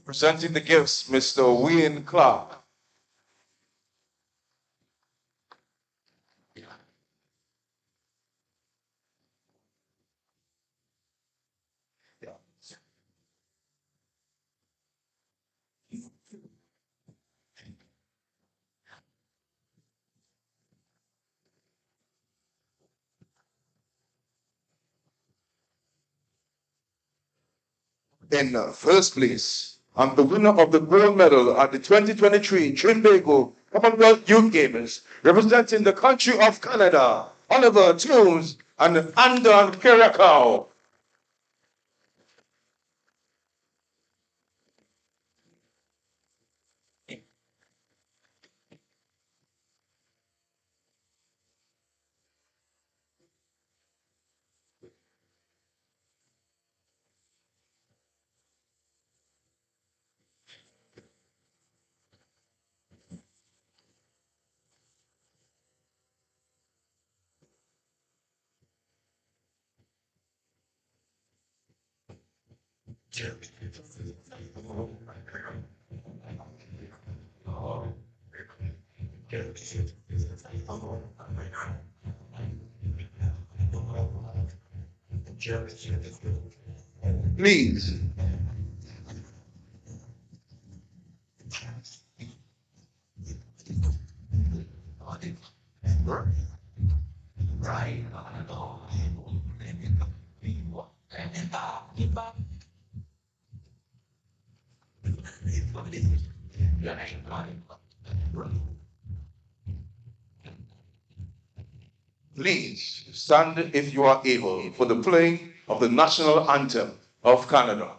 Presenting the gifts, Mr. Wayne Clark. in first place, and the winner of the gold medal at the 2023 Trinbago Commonwealth Youth Games, representing the country of Canada, Oliver Toombs and Andon Kirakau. Please. Please stand if you are able for the playing of the national anthem of Canada.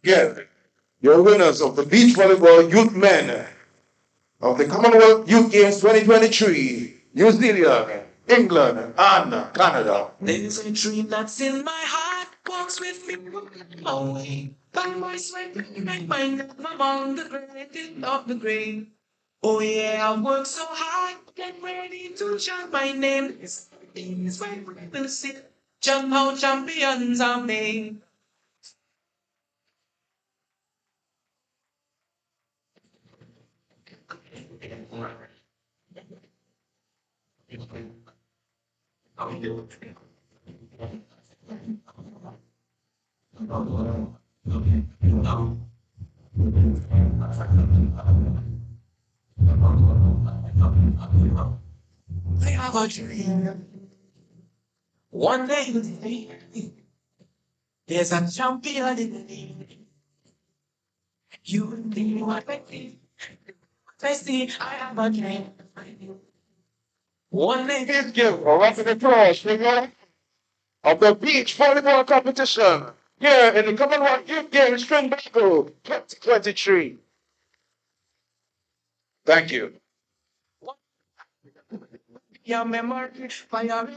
Again, your winners of the beach volleyball youth men of the Commonwealth Youth Games 2023, New Zealand, England, and Canada. There's a dream that's in my heart, walks with me away. By my sweat, make my name among the great of the great. Oh yeah, I work so hard, get ready to chant my name. This is where we will sit, jump how champions are made. I have a dream. One day, there's a champion in the league. You and me, what I see. I see, I have a dream. One day, Please give a round of applause for the of the beach volleyball competition here in the Commonwealth Youth Games Trinbago 2023. Thank you. your memory, fire